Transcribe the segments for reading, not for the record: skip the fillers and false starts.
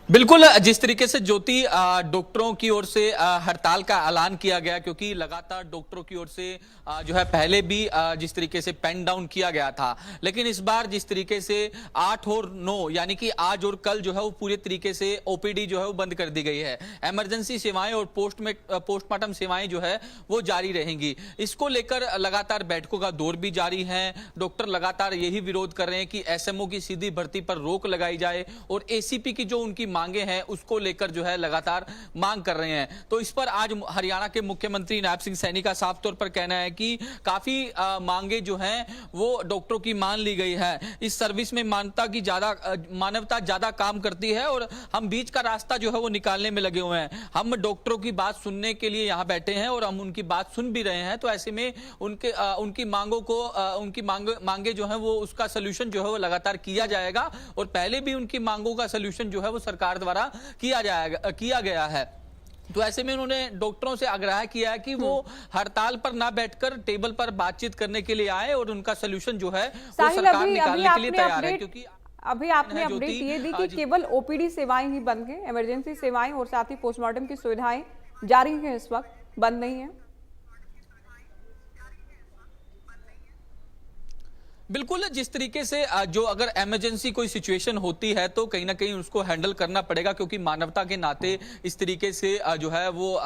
बिल्कुल, जिस तरीके से ज्योति डॉक्टरों की ओर से हड़ताल का ऐलान किया गया, क्योंकि लगातार डॉक्टरों की ओर से जो है पहले भी जिस तरीके से पेन डाउन किया गया था, लेकिन इस बार जिस तरीके से 8 और 9 यानी कि आज और कल जो है वो पूरे तरीके से ओपीडी जो है वो बंद कर दी गई है। इमरजेंसी सेवाएं और पोस्टमार्टम सेवाएं जो है वो जारी रहेंगी। इसको लेकर लगातार बैठकों का दौर भी जारी है। डॉक्टर लगातार यही विरोध कर रहे हैं कि एसएमओ की सीधी भर्ती पर रोक लगाई जाए और एसीपी की जो उनकी मांगे हैं उसको लेकर जो है लगातार मांग कर रहे हैं। तो इस पर आज हरियाणा के मुख्यमंत्री नायब सिंह सैनी का साफ तौर पर कहना है कि काफी मांगे जो हैं वो डॉक्टरों की मान ली गई है। इस सर्विस में मानवता ज्यादा काम करती है और हम बीच का रास्ता जो है वो निकालने में लगे हुए हैं। हम डॉक्टरों की बात सुनने के लिए यहाँ बैठे हैं और हम उनकी बात सुन भी रहे हैं। तो ऐसे में उनकी मांगों को उनकी मांगे जो है वो उसका सोल्यूशन जो है वो लगातार किया जाएगा और पहले भी उनकी मांगों का सोल्यूशन जो है वो सरकार द्वारा किया गया है। तो ऐसे में उन्होंने डॉक्टरों से आग्रह किया है कि वो हड़ताल पर ना बैठकर टेबल पर बातचीत करने के लिए आए और उनका सोल्यूशन जो है वो सरकार निकालने के लिए तैयार है। क्योंकि अभी आपने अपडेट ये दी कि केवल ओपीडी सेवाएं ही बंद हैं, इमरजेंसी सेवाएं और साथ ही पोस्टमार्टम की सुविधाएं जारी हैं, इस वक्त बंद नहीं है। बिल्कुल, जिस तरीके से जो अगर इमरजेंसी कोई सिचुएशन होती है तो कहीं ना कहीं उसको हैंडल करना पड़ेगा, क्योंकि मानवता के नाते इस तरीके से जो है वो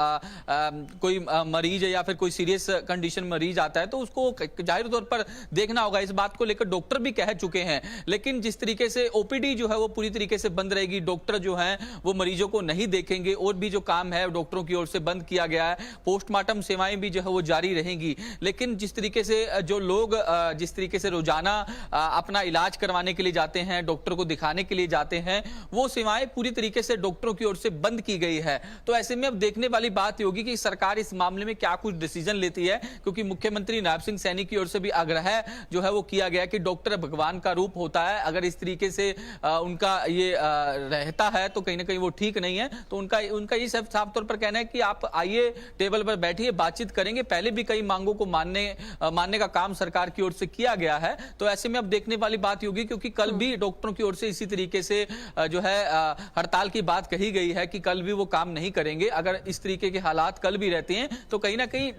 कोई मरीज या फिर कोई सीरियस कंडीशन मरीज आता है तो उसको जाहिर तौर पर देखना होगा। इस बात को लेकर डॉक्टर भी कह चुके हैं। लेकिन जिस तरीके से ओपीडी जो है वो पूरी तरीके से बंद रहेगी, डॉक्टर जो है वो मरीजों को नहीं देखेंगे और भी जो काम है डॉक्टरों की ओर से बंद किया गया है। पोस्टमार्टम सेवाएं भी जो है वो जारी रहेंगी। लेकिन जिस तरीके से जो लोग जिस तरीके से रोजाना अपना इलाज करवाने के लिए जाते हैं, डॉक्टर को दिखाने के लिए जाते हैं, वो सेवाएं पूरी तरीके से डॉक्टरों की ओर से बंद की गई है। तो ऐसे में अब देखने वाली बात होगी कि सरकार इस मामले में क्या कुछ डिसीजन लेती है, क्योंकि मुख्यमंत्री नायब सिंह सैनी की ओर से भी आग्रह जो है वो किया गया कि डॉक्टर भगवान का रूप होता है। अगर इस तरीके से उनका ये रहता है तो कहीं ना कहीं वो ठीक नहीं है। तो उनका ये साफ तौर पर कहना है कि आप आइए, टेबल पर बैठिए, बातचीत करेंगे। पहले भी कई मांगों को मानने का काम सरकार की ओर से किया गया है। तो ऐसे में अब देखने वाली बात होगी, क्योंकि कल भी डॉक्टरों की ओर से इसी तरीके से जो है हड़ताल की बात कही गई है कि कल भी वो काम नहीं करेंगे। अगर इस तरीके के हालात कल भी रहते हैं तो कहीं ना कहीं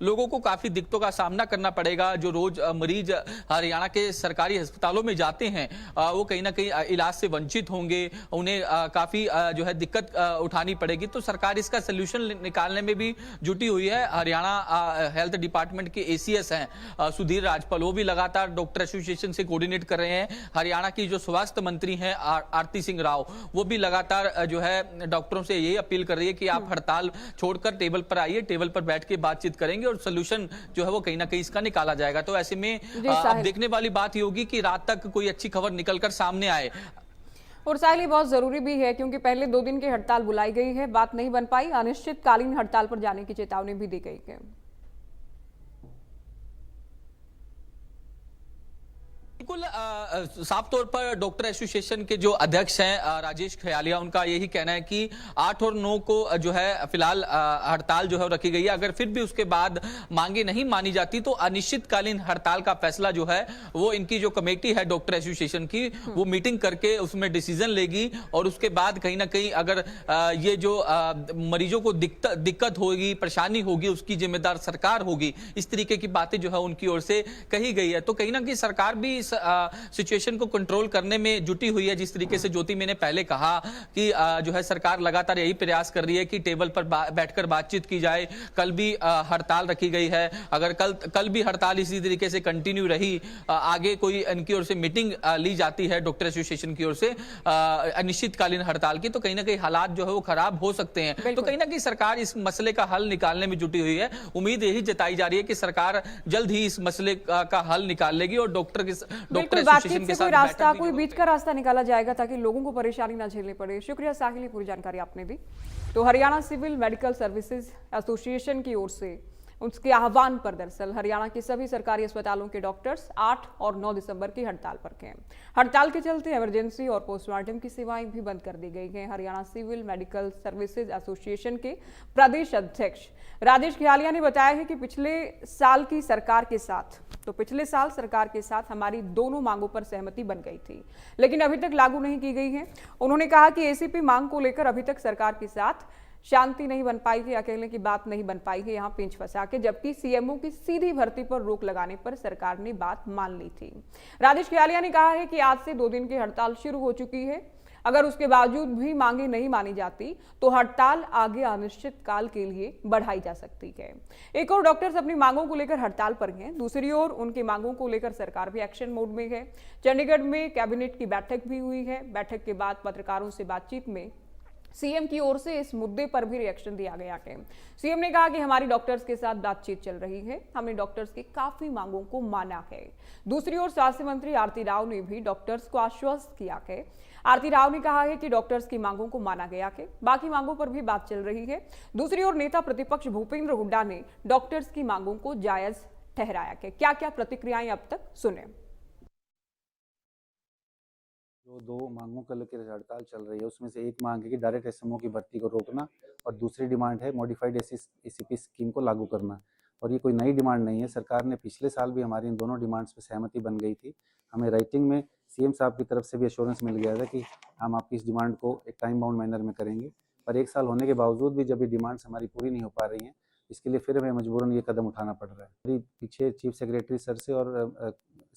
लोगों को काफी दिक्कतों का सामना करना पड़ेगा। जो रोज मरीज हरियाणा के सरकारी अस्पतालों में जाते हैं वो कहीं ना कहीं इलाज से वंचित होंगे, उन्हें काफी जो है दिक्कत उठानी पड़ेगी। तो सरकार इसका सोल्यूशन निकालने में भी जुटी हुई है। हरियाणा हेल्थ डिपार्टमेंट के एसीएस हैं सुधीर राजपाल, वो भी लगातार डॉक्टर एसोसिएशन से कोऑर्डिनेट कर रहे हैं। हरियाणा की जो स्वास्थ्य मंत्री हैं आरती सिंह राव, वो भी लगातार जो है डॉक्टरों से यही अपील कर रही है कि आप हड़ताल छोड़कर टेबल पर आइए, टेबल पर बैठ के बातचीत करेंगे और सोल्यूशन जो है वो कहीं ना कहीं इसका निकाला जाएगा। तो ऐसे में अब देखने वाली बात ये होगी कि रात तक कोई अच्छी खबर निकलकर सामने आए। और साहिल, ये बहुत जरूरी भी है क्योंकि पहले 2 दिन की हड़ताल बुलाई गई है, बात नहीं बन पाई, अनिश्चितकालीन हड़ताल पर जाने की चेतावनी भी दी गई है। बिल्कुल, साफ तौर पर डॉक्टर एसोसिएशन के जो अध्यक्ष हैं राजेश खयालिया, उनका यही कहना है कि 8 और 9 को जो है फिलहाल हड़ताल जो है रखी गई है। अगर फिर भी उसके बाद मांगे नहीं मानी जाती तो अनिश्चितकालीन हड़ताल का फैसला जो है वो इनकी जो कमेटी है डॉक्टर एसोसिएशन की, वो मीटिंग करके उसमें डिसीजन लेगी और उसके बाद कहीं ना कहीं अगर ये जो मरीजों को दिक्कत होगी, परेशानी होगी, उसकी जिम्मेदार सरकार होगी। इस तरीके की बातें जो है उनकी ओर से कही गई है। तो कहीं ना कहीं सरकार भी सिचुएशन को कंट्रोल करने में जुटी हुई है। जिस तरीके से ज्योति मैंने पहले कहा कि जो है सरकार लगातार यही प्रयास कर रही है कि टेबल पर बैठकर बातचीत की जाए। कल भी हड़ताल रखी गई है। अगर कल भी हड़ताल इसी तरीके से कंटिन्यू रही, आगे कोई इनकी ओर से मीटिंग ली जाती है डॉक्टर एसोसिएशन की ओर से अनिश्चितकालीन हड़ताल की, तो कहीं ना कहीं हालात जो है वो खराब हो सकते हैं। तो कहीं ना कहीं सरकार इस मसले का हल निकालने में जुटी हुई है। उम्मीद यही जताई जा रही है कि सरकार जल्द ही इस मसले का हल निकाल लेगी और डॉक्टर बातचीत से कोई रास्ता, कोई बीच का रास्ता निकाला जाएगा ताकि लोगों को परेशानी ना झेलनी पड़े। शुक्रिया साहिल, पूरी जानकारी आपने दी। तो Haryana Civil Medical Services Association की ओर से उसके आह्वान पर दरअसल हरियाणा के सभी सरकारी अस्पतालों के डॉक्टर्स 8 और 9 दिसंबर की हड़ताल पर हैं। हड़ताल के चलते इमरजेंसी और पोस्टमार्टम की सेवाएं भी बंद कर दी गई हैं। Haryana Civil Medical Services Association के प्रदेश अध्यक्ष राजेश खियालिया ने बताया है कि पिछले साल सरकार के साथ हमारी दोनों मांगों पर सहमति बन गई थी, लेकिन अभी तक लागू नहीं की गई है। उन्होंने कहा कि एसीपी मांग को लेकर अभी तक सरकार के साथ शांति नहीं बन पाई है, अकेले की बात नहीं बन पाई है, यहाँ पेंच फंसा के, जबकि सीएमओ की सीधी भर्ती पर रोक लगाने पर सरकार ने बात मान ली थी। राजेश खियालिया ने कहा है कि आज से 2 दिन की हड़ताल शुरू हो चुकी है। अगर उसके बावजूद भी मांगे नहीं मानी जाती तो हड़ताल आगे अनिश्चित काल के लिए बढ़ाई जा सकती है। एक और डॉक्टर्स अपनी मांगों को लेकर हड़ताल पर हैं, दूसरी ओर उनकी मांगों को लेकर सरकार भी एक्शन मोड में है। चंडीगढ़ में कैबिनेट की बैठक भी हुई है। बैठक के बाद पत्रकारों से बातचीत में सीएम की ओर से इस मुद्दे पर भी रिएक्शन दिया गया है। सीएम ने कहा कि हमारी डॉक्टर्स के साथ बातचीत चल रही है, हमने डॉक्टर्स की काफी मांगों को माना है। दूसरी ओर स्वास्थ्य मंत्री आरती राव ने भी डॉक्टर्स को आश्वस्त किया है। आरती राव ने कहा है कि डॉक्टर्स की मांगों को माना गया है, बाकी मांगों पर भी बात चल रही है। दूसरी ओर नेता प्रतिपक्ष भूपेंद्र हुड्डा ने डॉक्टर्स की मांगों को जायज ठहराया है। क्या क्या प्रतिक्रियाएं अब तक सुने। जो 2 मांगों को लेकर हड़ताल चल रही है उसमें से एक मांग है कि डायरेक्ट एसएमओ की भर्ती को रोकना और दूसरी डिमांड है मॉडिफाइड एसीपी स्कीम को लागू करना। और ये कोई नई डिमांड नहीं है, सरकार ने पिछले साल भी हमारी इन दोनों डिमांड्स पे सहमति बन गई थी। हमें राइटिंग में सीएम साहब की तरफ से भी एश्योरेंस मिल गया था कि हम आपकी इस डिमांड को एक टाइम बाउंड मैनर में करेंगे। पर 1 साल होने के बावजूद भी जब ये डिमांड्स हमारी पूरी नहीं हो पा रही हैं, इसके लिए फिर हमें मजबूरन ये कदम उठाना पड़ रहा है। मेरी पीछे चीफ सेक्रेटरी सर से और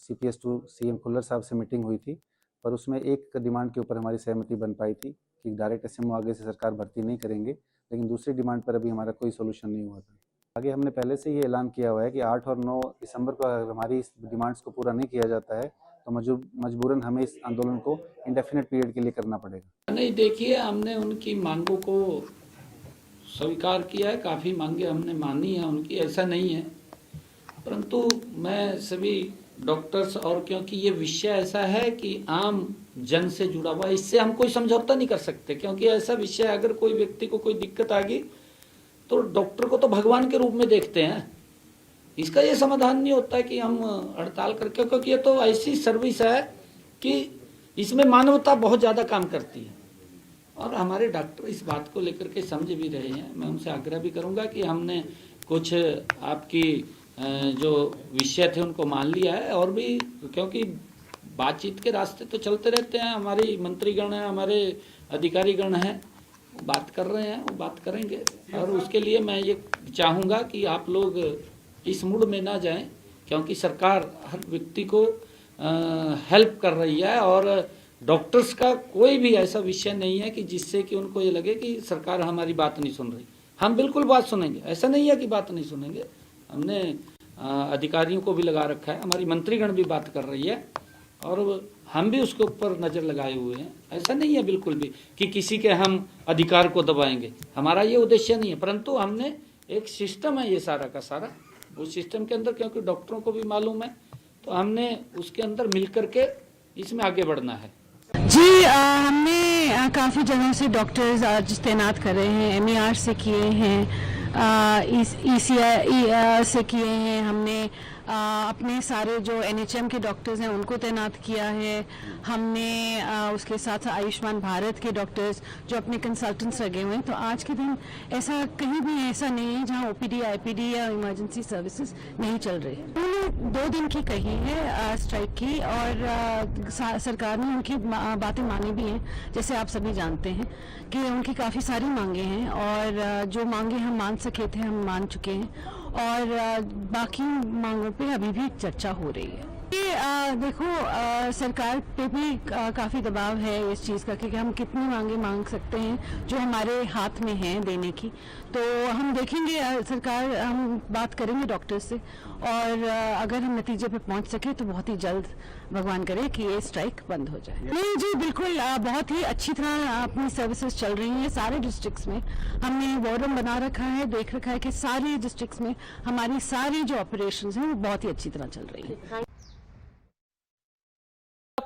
CPS2 CM खुल्लर साहब से मीटिंग हुई थी, पर उसमें एक डिमांड के ऊपर हमारी सहमति बन पाई थी कि डायरेक्ट एसएमओ आगे से सरकार भर्ती नहीं करेंगे, लेकिन दूसरी डिमांड पर अभी हमारा कोई सोल्यूशन नहीं हुआ था। आगे हमने पहले से ही ऐलान किया हुआ है कि 8 और 9 दिसंबर को अगर हमारी इस डिमांड्स को पूरा नहीं किया जाता है तो मजबूरन हमें इस आंदोलन को इंडेफिनिट पीरियड के लिए करना पड़ेगा। नहीं, देखिए, हमने उनकी मांगों को स्वीकार किया है, काफ़ी मांगे हमने मानी है उनकी, ऐसा नहीं है। परंतु मैं सभी डॉक्टर्स, और क्योंकि ये विषय ऐसा है कि आम जन से जुड़ा हुआ, इससे हम कोई समझौता नहीं कर सकते, क्योंकि ऐसा विषय अगर कोई व्यक्ति को कोई दिक्कत आ गई तो डॉक्टर को तो भगवान के रूप में देखते हैं। इसका ये समाधान नहीं होता है कि हम हड़ताल करके, क्योंकि ये तो ऐसी सर्विस है कि इसमें मानवता बहुत ज़्यादा काम करती है और हमारे डॉक्टर इस बात को लेकर के समझ भी रहे हैं। मैं उनसे आग्रह भी करूंगा कि हमने कुछ आपकी जो विषय थे उनको मान लिया है, और भी क्योंकि बातचीत के रास्ते तो चलते रहते हैं, हमारी मंत्रीगण हैं, हमारे अधिकारीगण हैं, बात कर रहे हैं, वो बात करेंगे। और उसके लिए मैं ये चाहूँगा कि आप लोग इस मूड में ना जाएं, क्योंकि सरकार हर व्यक्ति को हेल्प कर रही है और डॉक्टर्स का कोई भी ऐसा विषय नहीं है कि जिससे कि उनको ये लगे कि सरकार हमारी बात नहीं सुन रही। हम बिल्कुल बात सुनेंगे, ऐसा नहीं है कि बात नहीं सुनेंगे। हमने अधिकारियों को भी लगा रखा है, हमारी मंत्रीगण भी बात कर रही है और हम भी उसके ऊपर नज़र लगाए हुए हैं। ऐसा नहीं है बिल्कुल भी कि किसी के हम अधिकार को दबाएंगे, हमारा ये उद्देश्य नहीं है। परंतु हमने एक सिस्टम है ये सारा का सारा, उस सिस्टम के अंदर, क्योंकि डॉक्टरों को भी मालूम है, तो हमने उसके अंदर मिल करके इसमें आगे बढ़ना है। जी, हमने काफ़ी जगह से डॉक्टर्स आज तैनात कर रहे हैं, MER से किए हैं, ECI से किए हैं, हमने अपने सारे जो NHM के डॉक्टर्स हैं उनको तैनात किया है। हमने उसके साथ आयुष्मान भारत के डॉक्टर्स जो अपने कंसल्टेंट्स लगे हुए हैं। तो आज के दिन ऐसा कहीं भी ऐसा नहीं है जहां OPD, IPD या इमरजेंसी सर्विसेज नहीं चल रही। उन्होंने 2 दिन की कही है स्ट्राइक की, और सरकार ने उनकी बातें मानी भी हैं। जैसे आप सभी जानते हैं कि उनकी काफ़ी सारी मांगे हैं, और जो मांगे हम मान सके थे हम मान चुके हैं, और बाकी मांगों पे अभी भी चर्चा हो रही है। ये देखो, सरकार पे भी काफ़ी दबाव है इस चीज़ का कि हम कितनी मांगे मांग सकते हैं जो हमारे हाथ में हैं देने की। तो हम देखेंगे, सरकार, हम बात करेंगे डॉक्टर से, और अगर हम नतीजे पे पहुंच सके तो बहुत ही जल्द भगवान करे कि ये स्ट्राइक बंद हो जाए। नहीं जी, बिल्कुल बहुत ही अच्छी तरह अपनी सर्विसेज चल रही हैं सारे डिस्ट्रिक्ट्स में। हमने वॉर रूम बना रखा है, देख रखा है कि सारे डिस्ट्रिक्ट्स में हमारी सारी जो ऑपरेशंस हैं वो बहुत ही अच्छी तरह चल रही है।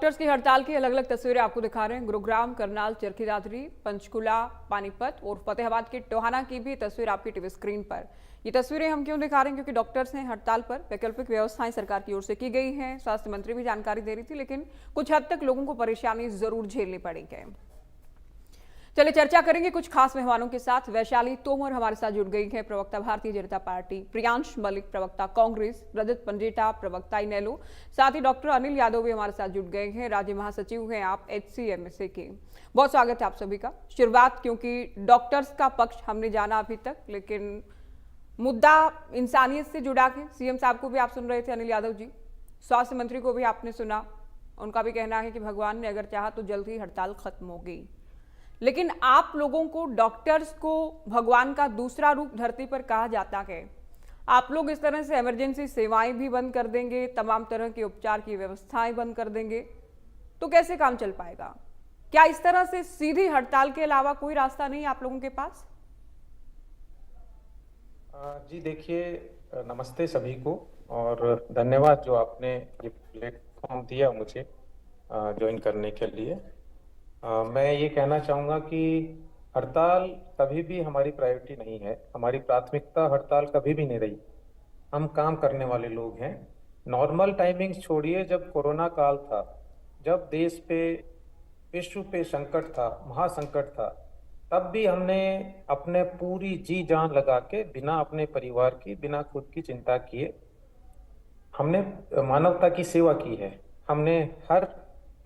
डॉक्टर्स की हड़ताल की अलग अलग तस्वीरें आपको दिखा रहे हैं। गुरुग्राम, करनाल, चरखी दादरी, पंचकुला, पानीपत और फतेहाबाद के टोहाना की भी तस्वीर आपकी टीवी स्क्रीन पर। ये तस्वीरें हम क्यों दिखा रहे हैं? क्योंकि डॉक्टर्स हैं हड़ताल पर। वैकल्पिक व्यवस्थाएं सरकार की ओर से की गई हैं। स्वास्थ्य मंत्री भी जानकारी दे रही थी, लेकिन कुछ हद तक लोगों को परेशानी जरूर झेलनी पड़ी है। चलिए चर्चा करेंगे कुछ खास मेहमानों के साथ। वैशाली तोमर हमारे साथ जुड़ गई है, प्रवक्ता भारतीय जनता पार्टी, प्रियांश मलिक प्रवक्ता कांग्रेस, रजत पंजेटा प्रवक्ता इनेलो, साथ ही डॉक्टर अनिल यादव भी हमारे साथ जुड़ गए हैं, राज्य महासचिव हैं आप HCMSA के। बहुत स्वागत है आप सभी का। शुरुआत, क्योंकि डॉक्टर्स का पक्ष हमने जाना अभी तक, लेकिन मुद्दा इंसानियत से जुड़ा के CM साहब को भी आप सुन रहे थे, अनिल यादव जी, स्वास्थ्य मंत्री को भी आपने सुना। उनका भी कहना है कि भगवान ने अगर चाहा तो जल्द ही हड़ताल खत्म होगी। लेकिन आप लोगों को, डॉक्टर्स को भगवान का दूसरा रूप धरती पर कहा जाता है। आप लोग इस तरह से इमरजेंसी सेवाएं भी बंद कर देंगे, तमाम तरह के उपचार की व्यवस्थाएं बंद कर देंगे, तो कैसे काम चल पाएगा? क्या इस तरह से सीधी हड़ताल के अलावा कोई रास्ता नहीं आप लोगों के पास? जी देखिए, नमस्ते सभी को और धन्यवाद जो आपने ये प्लेटफॉर्म दिया मुझे ज्वाइन करने के लिए। मैं ये कहना चाहूँगा कि हड़ताल कभी भी हमारी प्रायोरिटी नहीं है। हमारी प्राथमिकता हड़ताल कभी भी नहीं रही। हम काम करने वाले लोग हैं। नॉर्मल टाइमिंग्स छोड़िए, जब कोरोना काल था, जब देश पे, विश्व पे संकट था, महासंकट था, तब भी हमने अपने पूरी जी जान लगा के, बिना अपने परिवार की, बिना खुद की चिंता किए, हमने मानवता की सेवा की है। हमने हर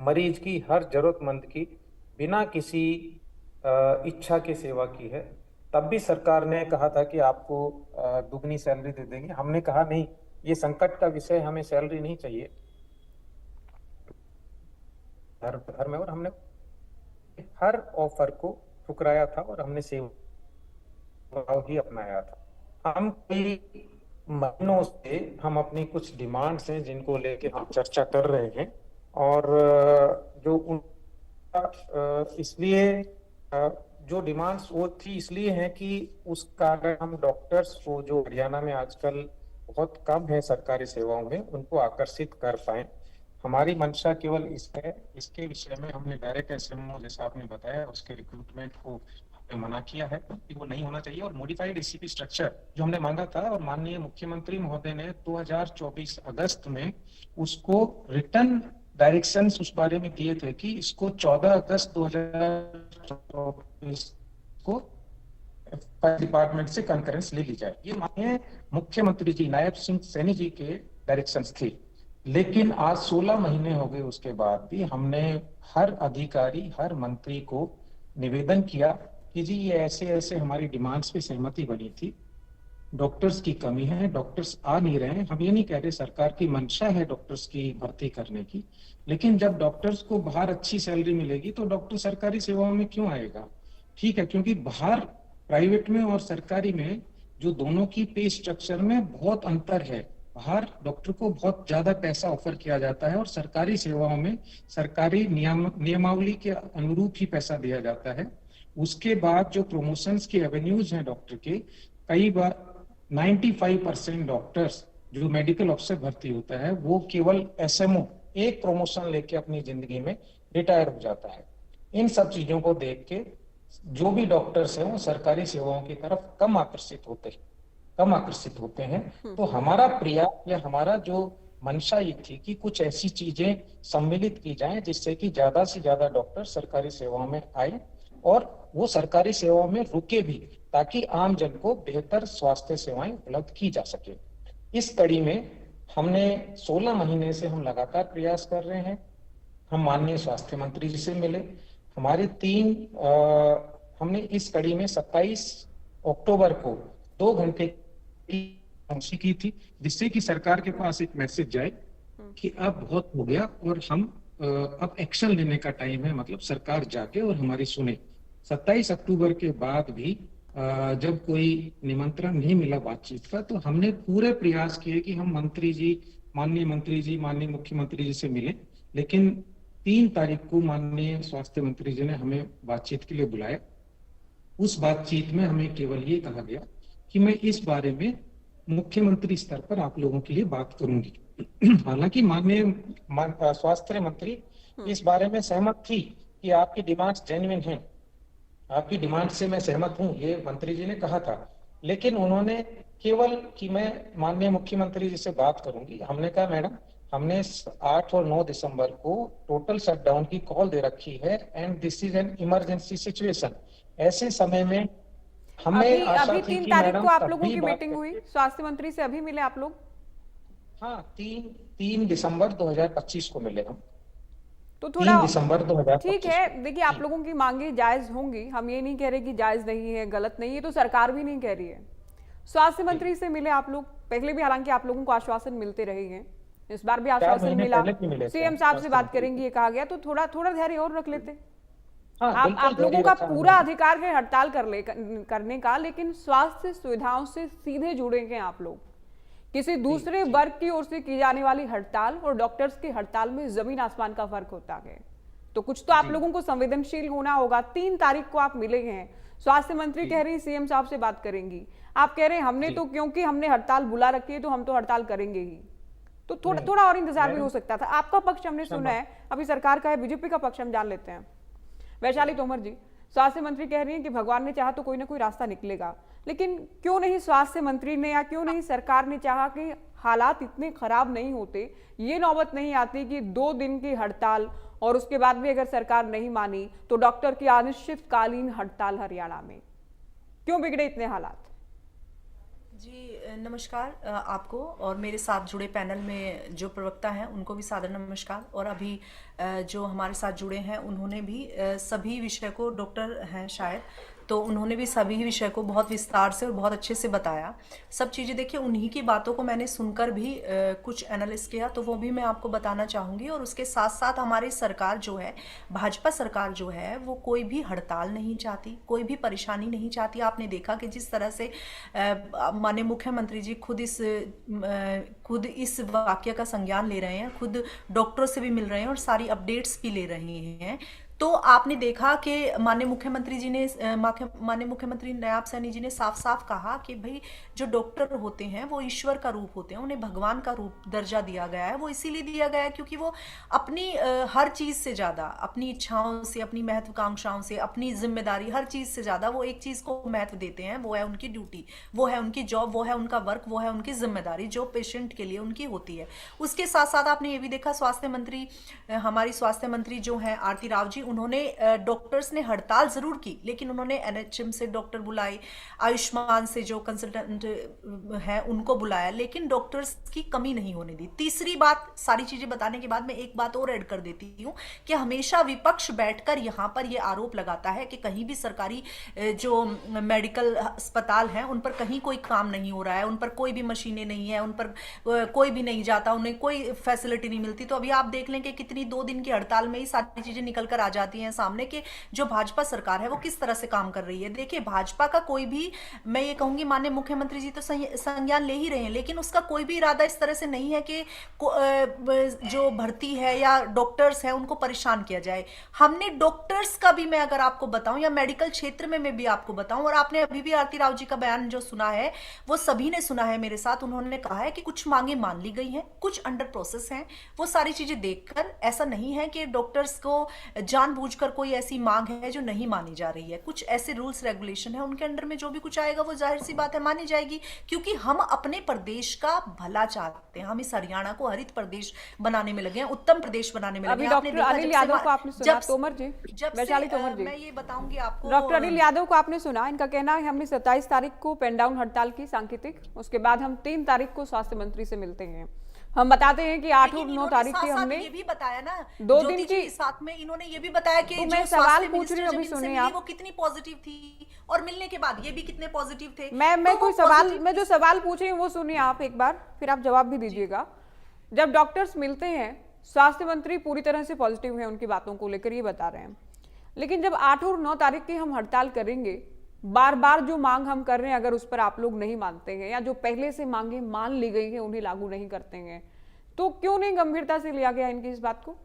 मरीज की, हर जरूरतमंद की बिना किसी इच्छा के सेवा की है। तब भी सरकार ने कहा था कि आपको दुगनी सैलरी दे देंगे। हमने कहा नहीं, ये संकट का विषय, हमें सैलरी नहीं चाहिए घर में। और हमने हर ऑफर को ठुकराया था और हमने सेवा ही अपनाया था। हम कई महीनों से हम अपनी कुछ डिमांड्स हैं जिनको लेके हम चर्चा कर रहे हैं, और जो उन इसलिए जो डिमांड्स वो थी इसलिए हैं कि उस कारण हम डॉक्टर्स को, जो हरियाणा में आजकल बहुत कम है सरकारी सेवाओं में, उनको आकर्षित कर पाए। हमारी मंशा केवल इसके विषय में हमने डायरेक्ट SMO, जैसा आपने बताया, उसके रिक्रूटमेंट को मना किया है कि वो नहीं होना चाहिए। और मॉडिफाइड ACP स्ट्रक्चर जो हमने मांगा था, और माननीय मुख्यमंत्री महोदय ने 2024 अगस्त में उसको रिटर्न डायरेक्शंस उस बारे में दिए थे कि इसको 14 अगस्त 2024 को डिपार्टमेंट से कंकरेंस ले ली जाए। ये माननीय मुख्यमंत्री जी, नायब सिंह सैनी जी के डायरेक्शंस थे। लेकिन आज 16 महीने हो गए, उसके बाद भी हमने हर अधिकारी, हर मंत्री को निवेदन किया कि जी ये ऐसे ऐसे हमारी डिमांड्स पे सहमति बनी थी, डॉक्टर्स की कमी है, डॉक्टर्स आ नहीं रहे हैं। हम ये नहीं कह रहे, सरकार की मंशा है डॉक्टर्स की भर्ती करने की, लेकिन जब डॉक्टर्स को बाहर अच्छी सैलरी मिलेगी तो डॉक्टर सरकारी सेवाओं में क्यों आएगा? ठीक है, क्योंकि बाहर प्राइवेट में और सरकारी में जो दोनों की पे स्ट्रक्चर में बहुत अंतर है। बाहर डॉक्टर को बहुत ज्यादा पैसा ऑफर किया जाता है और सरकारी सेवाओं में सरकारी नियमावली के अनुरूप ही पैसा दिया जाता है। उसके बाद जो प्रमोशंस के एवेन्यूज हैं डॉक्टर के, कई बार 95% डॉक्टर्स जो मेडिकल ऑफिसर भर्ती होता है वो केवल SMO एक प्रमोशन लेके अपनी जिंदगी में रिटायर हो जाता है। इन सब चीजों को देख के जो भी डॉक्टर्स हैं वो सरकारी सेवाओं की तरफ कम आकर्षित होते हैं। तो हमारा प्रयास या हमारा जो मंशा ये थी कि कुछ ऐसी चीजें सम्मिलित की जाएं जिससे कि ज्यादा से ज्यादा डॉक्टर सरकारी सेवाओं में आए और वो सरकारी सेवाओं में रुके भी, ताकि आम जन को बेहतर स्वास्थ्य सेवाएं उपलब्ध की जा सके। इस कड़ी में हमने 16 महीने से हम लगातार प्रयास कर रहे हैं। हम माननीय स्वास्थ्य मंत्री जी से मिले। हमारे हमने इस कड़ी में 27 अक्टूबर को 2 घंटे की थी, जिससे कि सरकार के पास एक मैसेज जाए कि अब बहुत हो गया और हम अब एक्शन लेने का टाइम है, मतलब सरकार जाके और हमारी सुने। 27 अक्टूबर के बाद भी जब कोई निमंत्रण नहीं मिला बातचीत का, तो हमने पूरे प्रयास किए कि हम माननीय मुख्यमंत्री जी से मिले। लेकिन 3 तारीख को माननीय स्वास्थ्य मंत्री जी ने हमें बातचीत के लिए बुलाया। उस बातचीत में हमें केवल ये कहा गया कि मैं इस बारे में मुख्यमंत्री स्तर पर आप लोगों के लिए बात करूंगी। हालांकि माननीय स्वास्थ्य मंत्री इस बारे में सहमत थी कि आपकी डिमांड्स जेन्युइन हैं, आपकी डिमांड से मैं सहमत हूं, ये मंत्री जी ने कहा था। लेकिन उन्होंने केवल कि मैं माननीय मुख्यमंत्री जी से बात करूंगी, हमने कहा मैडम हमने 8 और 9 दिसंबर को टोटल शटडाउन की कॉल दे रखी है and this is an emergency situation. ऐसे समय में हमें अभी आशा अभी थी 3 कि तारीख मैडम को आप लोगों तभी की बात मीटिंग हुई, करके- स्वास्थ्य मंत्री से अभी मिले आप लोग? हाँ, 3 दिसंबर 2025 को मिले हम। तो 3 थोड़ा दिसंबर ठीक 2025 है, को। देखिए आप लोगों की मांगे जायज होंगी, हम ये नहीं कह रहे कि जायज नहीं है, गलत नहीं है, तो सरकार भी नहीं कह रही है। स्वास्थ्य मंत्री से मिले आप लोग पहले भी, हालांकि आप लोगों को आश्वासन मिलते रहे हैं, इस बार भी 4 आश्वासन महीने मिला, पहले भी मिले थे सीएम साहब से स्वास्थ्य बात मंत्री करेंगे ये कहा गया, तो थोड़ा थोड़ा धैर्य और रख लेते। हाँ, बिल्कुल आप लोगों धैर्य का रखा पूरा हमने। अधिकार है हड़ताल करने का, लेकिन स्वास्थ्य सुविधाओं से सीधे जुड़ेंगे आप लोग। किसी दूसरे वर्ग की ओर से की जाने वाली हड़ताल और डॉक्टर्स की हड़ताल में जमीन आसमान का फर्क होता है। तो कुछ तो आप लोगों को संवेदनशील होना होगा। 3 तारीख को आप मिले हैं, स्वास्थ्य मंत्री कह रही है सीएम साहब से बात करेंगी, आप कह रहे हैं हमने तो क्योंकि हमने हड़ताल बुला रखी है तो हम तो हड़ताल करेंगे ही। तो थोड़ा और इंतजार भी हो सकता था। आपका पक्ष हमने सुना है, अभी सरकार का है, बीजेपी का पक्ष हम जान लेते हैं। वैशाली तोमर जी, स्वास्थ्य मंत्री कह रही हैं कि भगवान ने चाहा तो कोई ना कोई रास्ता निकलेगा, लेकिन क्यों नहीं स्वास्थ्य मंत्री ने या क्यों नहीं सरकार ने चाहा कि हालात इतने खराब नहीं होते, ये नौबत नहीं आती कि 2 दिन की हड़ताल और उसके बाद भी अगर सरकार नहीं मानी तो डॉक्टर की अनिश्चितकालीन हड़ताल हरियाणा में? क्यों बिगड़े इतने हालात? जी नमस्कार आपको और मेरे साथ जुड़े पैनल में जो प्रवक्ता हैं उनको भी सादर नमस्कार। और अभी जो हमारे साथ जुड़े हैं उन्होंने भी सभी विषय को, डॉक्टर हैं शायद, तो उन्होंने भी सभी विषय को बहुत विस्तार से और बहुत अच्छे से बताया। सब चीज़ें देखिए, उन्हीं की बातों को मैंने सुनकर भी कुछ एनालिसिस किया, तो वो भी मैं आपको बताना चाहूँगी। और उसके साथ साथ हमारी सरकार जो है, भाजपा सरकार जो है, वो कोई भी हड़ताल नहीं चाहती, कोई भी परेशानी नहीं चाहती। आपने देखा कि जिस तरह से माननीय मुख्यमंत्री जी खुद इस वाक्य का संज्ञान ले रहे हैं, खुद डॉक्टरों से भी मिल रहे हैं और सारी अपडेट्स भी ले रहे हैं। तो आपने देखा कि माननीय मुख्यमंत्री नायब सैनी जी ने साफ साफ कहा कि भाई जो डॉक्टर होते हैं वो ईश्वर का रूप होते हैं, उन्हें भगवान का रूप दर्जा दिया गया है। वो इसीलिए दिया गया है क्योंकि वो अपनी हर चीज़ से ज़्यादा, अपनी इच्छाओं से, अपनी महत्वाकांक्षाओं से, अपनी जिम्मेदारी, हर चीज़ से ज़्यादा वो एक चीज़ को महत्व देते हैं, वो है उनकी ड्यूटी, वो है उनकी जॉब, वो है उनका वर्क, वो है उनकी जिम्मेदारी जो पेशेंट के लिए उनकी होती है। उसके साथ साथ आपने ये भी देखा, हमारी स्वास्थ्य मंत्री जो हैं आरती राव जी, उन्होंने डॉक्टर्स ने हड़ताल जरूर की, लेकिन उन्होंने एनएचएम से डॉक्टर बुलाए, आयुष्मान से जो कंसल्टेंट है उनको बुलाया, लेकिन डॉक्टर्स की कमी नहीं होने दी। तीसरी बात, सारी चीजें बताने के बाद मैं एक बात और ऐड कर देती हूँ कि हमेशा विपक्ष बैठकर यहाँ पर यह आरोप लगाता है कि कहीं भी सरकारी जो मेडिकल अस्पताल हैं उन पर कहीं कोई काम नहीं हो रहा है, उन पर कोई भी मशीनें नहीं है, उन पर कोई भी नहीं जाता, उन्हें कोई फैसिलिटी नहीं मिलती। तो अभी आप देख लें कि कितनी 2 दिन की हड़ताल में ही सारी चीजें निकल कर आ जाती हैं सामने कि जो भाजपा सरकार है वो किस तरह से काम कर रही है। देखिए, भाजपा का कोई भी, मैं ये कहूंगी माननीय मुख्यमंत्री जी तो संज्ञान ले ही रहे हैं, लेकिन उसका कोई भी इरादा इस तरह से नहीं है कि जो भर्ती है या डॉक्टर्स हैं उनको परेशान किया जाए। हमने डॉक्टर्स का भी, मैं अगर आपको बताऊं, या मेडिकल क्षेत्र में मैं भी आपको बताऊं, और आपने अभी भी आरती राव जी का बयान जो सुना है वो सभी ने सुना है मेरे साथ। उन्होंने कहा है कि कुछ मांगे मान ली गई हैं, कुछ अंडर प्रोसेस हैं। वो सारी चीजें देखकर ऐसा नहीं है कि डॉक्टर्स को जानबूझकर कोई ऐसी मांग है जो नहीं मानी जा रही है। कुछ ऐसे रूल्स रेगुलेशन है, उनके अंडर में जो भी कुछ आएगा वो जाहिर सी बात है मानी जाएगी, क्योंकि हम अपने प्रदेश का भला चाहते हैं। हम इस हरियाणा को हरित प्रदेश बनाने में लगे हैं, उत्तम प्रदेश बनाने में लगे हैं। डॉक्टर अनिल यादव को आपने सुना, तोमर जी, वैशाली तोमर जी, मैं ये बताऊंगी आपको, डॉक्टर अनिल यादव को आपने सुना, इनका कहना है हमने 27 तारीख को पेन डाउन हड़ताल की सांकेतिक, उसके बाद हम 3 तारीख को स्वास्थ्य मंत्री से मिलते हैं। हम बताते हैं कि 8 और 9 तारीख की हमने ये भी बताया ना, 2 दिन की साथ में इन्होंने ये भी बताया कि तो मैं सवाल पूछ रही हूँ, अभी सुनिए आप, वो कितनी पॉजिटिव थी और मिलने के बाद ये भी कितने पॉजिटिव थे। मैं कोई सवाल, मैं जो सवाल पूछ रही हूँ वो सुनिए आप एक बार, फिर आप जवाब भी दीजिएगा। जब डॉक्टर्स मिलते हैं, स्वास्थ्य मंत्री पूरी तरह से पॉजिटिव है उनकी बातों को लेकर, ये बता रहे हैं, लेकिन जब 8 और 9 तारीख की हम हड़ताल करेंगे, बार बार जो मांग हम कर रहे हैं अगर उस पर आप लोग नहीं मानते हैं या जो पहले से मांगे मान ली गई हैं उन्हें लागू नहीं करते हैं, तो क्यों नहीं गंभीरता से लिया गया इनकी इस बात को?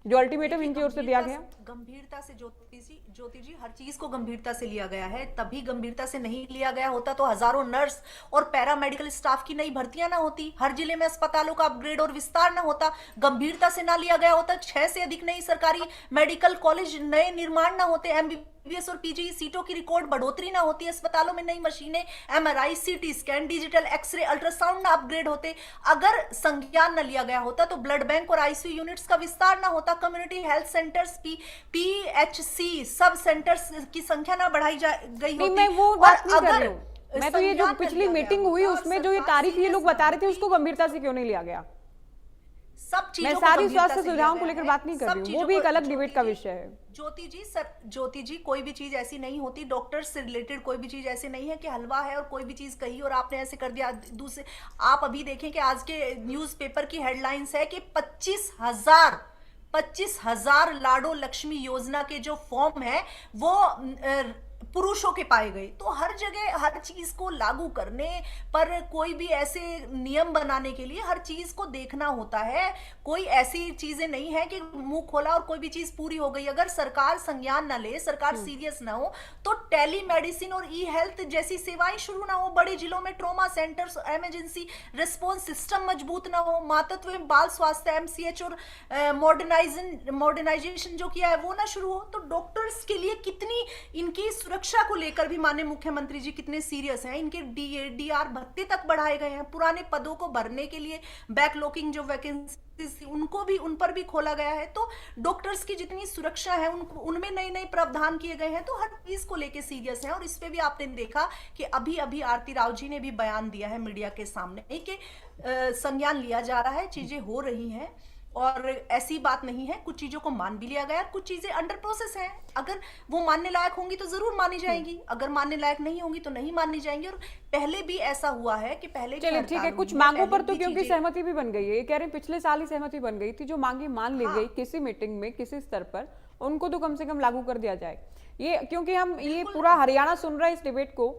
जो अल्टीमेटम देखिए, इनकी ओर से दिया गया? गंभीरता से ज्योति जी हर चीज को गंभीरता से लिया गया है। तभी गंभीरता से नहीं लिया गया होता तो हजारों नर्स और पैरामेडिकल स्टाफ की नई भर्तियां ना होती, हर जिले में अस्पतालों का अपग्रेड और विस्तार ना होता, गंभीरता से ना लिया गया होता, 6 से अधिक नई सरकारी मेडिकल कॉलेज नए निर्माण ना होते, एमबीबीएस और पीजी सीटों की रिकॉर्ड बढ़ोतरी ना होती, अस्पतालों में नई मशीनें, MRI, CT scan, digital X-ray, ultrasound ना अपग्रेड होते, अगर संज्ञान न लिया गया होता तो ब्लड बैंक और आईसीयू यूनिट्स का विस्तार ना होता, community health centres, PHC sub centres की संख्या ना बढ़ाई गई नहीं, होती। मैं वो और बात नहीं कर अगर रही हूँ। मैं तो ये जो संज्ञान न पिछली लिया गया मीटिंग हुई होता, उसमें जो ये सरकार तारीख ये लोग सीरियस बता रहे थे ना उसको गंभीरता से क्यों नहीं लिया गया? सब मैं चीजों को सारी गंभीरता स्वास्थ्य से लिया सुविधाओं को गया लेकर है। बात नहीं कर सब रही हूँ, वो चीजों भी एक को- अलग डिबेट का विषय है। ज्योति जी कोई भी चीज ऐसी नहीं होती, डॉक्टर से रिलेटेड कोई भी चीज ऐसी नहीं है कि हलवा है और कोई भी चीज कही और आपने ऐसे कर दिया। दूसरे आप अभी देखें कि आज के न्यूज़पेपर की हेडलाइंस है कि 25,000 लाडो लक्ष्मी योजना के जो फॉर्म है वो पुरुषों के पाए गए। तो हर जगह हर चीज को लागू करने पर कोई भी ऐसे नियम बनाने के लिए हर चीज को देखना होता है। कोई ऐसी चीजें नहीं है कि मुंह खोला और कोई भी चीज पूरी हो गई। अगर सरकार संज्ञान न ले, सरकार सीरियस ना हो तो टेली मेडिसिन और ई हेल्थ जैसी सेवाएं शुरू ना हो, बड़े जिलों में trauma centres, emergency response system मजबूत ना हो, मातृत्व एवं बाल स्वास्थ्य एमसीएच और मॉडर्नाइजेशन जो किया है वो ना शुरू हो, तो डॉक्टर्स के लिए कितनी इनकी सुरक्षा को लेकर भी माननीय मुख्यमंत्री जी कितने सीरियस हैं। इनके डीआर भत्ते तक बढ़ाए गए हैं, पुराने पदों को भरने के लिए बैकलॉगिंग जो वैकेंसी उनको भी उन पर भी खोला गया है। तो डॉक्टर्स की जितनी सुरक्षा है उनमें नए नए प्रावधान किए गए हैं, तो हर चीज को लेकर सीरियस है। और इस पे भी आपने देखा कि अभी अभी आरती राव जी ने भी बयान दिया है मीडिया के सामने कि संज्ञान लिया जा रहा है, चीजें हो रही हैं और ऐसी बात नहीं है, कुछ चीजों को मान भी लिया गया, कुछ चीजें अंडर प्रोसेस हैं। अगर वो मानने लायक होंगी तो जरूर मानी जाएंगी, अगर मानने लायक नहीं होंगी तो नहीं माननी जाएंगी। और पहले भी ऐसा हुआ है कि पहले चलिए ठीक है, कुछ मांगों पर तो क्योंकि सहमति भी बन गई है, ये कह रहे हैं पिछले साल ही सहमति बन गई थी, जो मांगे मान ली गई किसी मीटिंग में किसी स्तर पर उनको तो कम से कम लागू कर दिया जाए। ये क्योंकि हम ये पूरा हरियाणा सुन रहा है इस डिबेट को,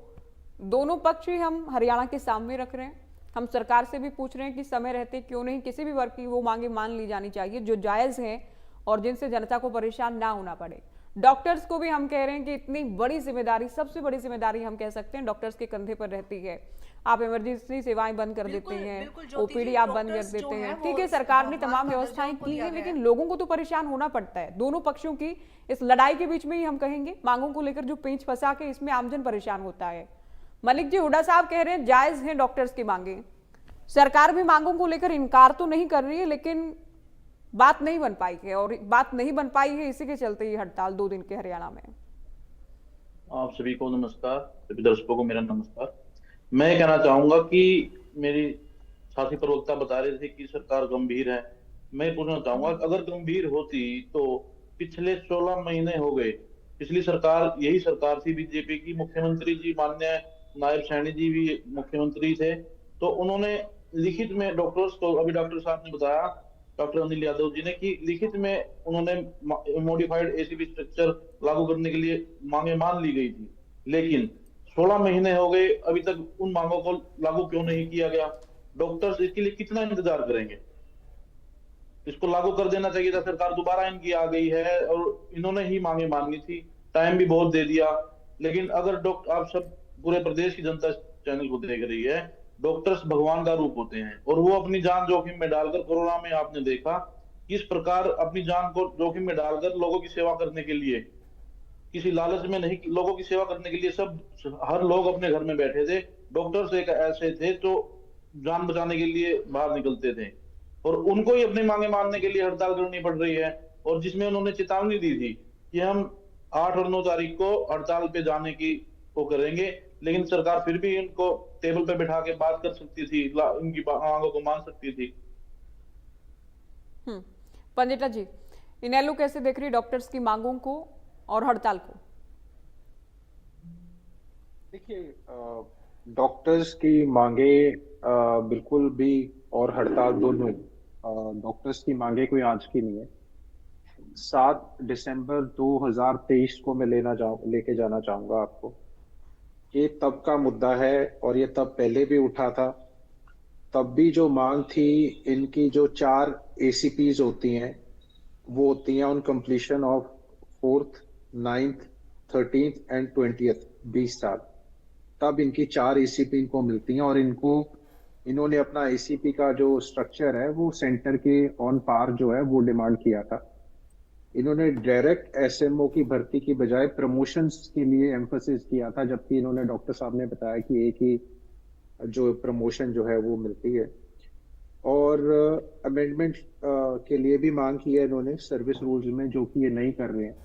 दोनों पक्ष ही हम हरियाणा के सामने रख रहे हैं, हम सरकार से भी पूछ रहे हैं कि समय रहते क्यों नहीं किसी भी वर्ग की वो मांगे मान ली जानी चाहिए जो जायज हैं और जिनसे जनता को परेशान ना होना पड़े। डॉक्टर्स को भी हम कह रहे हैं कि इतनी बड़ी जिम्मेदारी, सबसे बड़ी जिम्मेदारी हम कह सकते हैं डॉक्टर्स के कंधे पर रहती है। आप इमरजेंसी सेवाएं बंद कर देते हैं, ओपीडी आप बंद कर देते हैं, ठीक है सरकार ने तमाम व्यवस्थाएं की हैं, लेकिन लोगों को तो परेशान होना पड़ता है। दोनों पक्षों की इस लड़ाई के बीच में ही हम कहेंगे मांगों को लेकर जो पेंच फंसा के इसमें आमजन परेशान होता है। मलिक जी, हुड्डा साहब कह रहे हैं जायज है डॉक्टर्स की मांगे, सरकार भी मांगों को लेकर इनकार तो नहीं कर रही है, लेकिन बात नहीं बन पाई है और बात नहीं बन पाई है इसी के चलते ये हड़ताल 2 दिन के हरियाणा में। आप सभी को नमस्कार, सभी दर्शकों को मेरा नमस्कार। मैं कहना चाहूंगा कि मेरी साथी प्रवक्ता बता रहे थे कि सरकार गंभीर है। मैं पूछना चाहूंगा अगर गंभीर होती तो पिछले 16 महीने हो गए, पिछली सरकार यही सरकार थी बीजेपी की, मुख्यमंत्री जी माननीय नायब सैनी जी भी मुख्यमंत्री थे, तो उन्होंने लिखित में डॉक्टर्स को, अभी डॉक्टर साहब ने बताया, डॉक्टर अनिल यादव जी ने, कि लिखित में उन्होंने मॉडिफाइड एसीपी स्ट्रक्चर लागू करने के लिए मांगे मान ली गई थी, लेकिन 16 महीने हो गए अभी तक उन मांगों को लागू क्यों नहीं किया गया। डॉक्टर्स इसके लिए कितना इंतजार करेंगे, इसको लागू कर देना चाहिए था। सरकार दोबारा इनकी आ गई है और इन्होंने ही मांगे मांगी थी, टाइम भी बहुत दे दिया। लेकिन अगर आप सब पूरे प्रदेश की जनता चैनल को देख रही है, डॉक्टर्स भगवान का रूप होते हैं और वो अपनी जान जोखिम में डालकर, कोरोना में आपने देखा किस प्रकार अपनी जान को जोखिम में डालकर लोगों की सेवा करने के लिए, किसी लालच में नहीं, लोगों की सेवा करने के लिए हर लोग अपने घर में बैठे थे। डॉक्टर्स एक ऐसे थे जो जान बचाने के लिए बाहर निकलते थे और उनको ही अपनी मांगे मानने के लिए हड़ताल करनी पड़ रही है। और जिसमें उन्होंने चेतावनी दी थी कि हम 8 और 9 तारीख को हड़ताल पे जाने की वो करेंगे, लेकिन सरकार फिर भी इनको टेबल पे बिठा के बात कर सकती थी, इनकी मांगों को मान सकती थी। पंडिता जी, इनेलो कैसे देख रही है डॉक्टर्स की मांगों को और हड़ताल को? देखिए, डॉक्टर्स की मांगे बिल्कुल भी और हड़ताल दोनों, डॉक्टर्स की मांगे कोई आज की नहीं है। 7 दिसंबर 2023 को मैं लेके जाना चाहूंगा आपको। ये तब का मुद्दा है और ये तब पहले भी उठा था। तब भी जो मांग थी, इनकी जो 4 ACPs होती हैं वो होती हैं on completion of 4th, 9th, 13th and 20th 20 साल, तब इनकी 4 एसीपी इनको मिलती हैं। और इन्होंने अपना एसीपी का जो स्ट्रक्चर है वो सेंटर के ऑन पार जो है वो डिमांड किया था। इन्होंने डायरेक्ट एसएमओ की भर्ती की बजाय प्रमोशंस के लिए एम्फोसिस किया था, जबकि इन्होंने डॉक्टर साहब ने बताया कि एक ही जो प्रमोशन जो है वो मिलती है। और अमेंडमेंट के लिए भी मांग की है इन्होंने सर्विस रूल्स में, जो कि ये नहीं कर रहे हैं।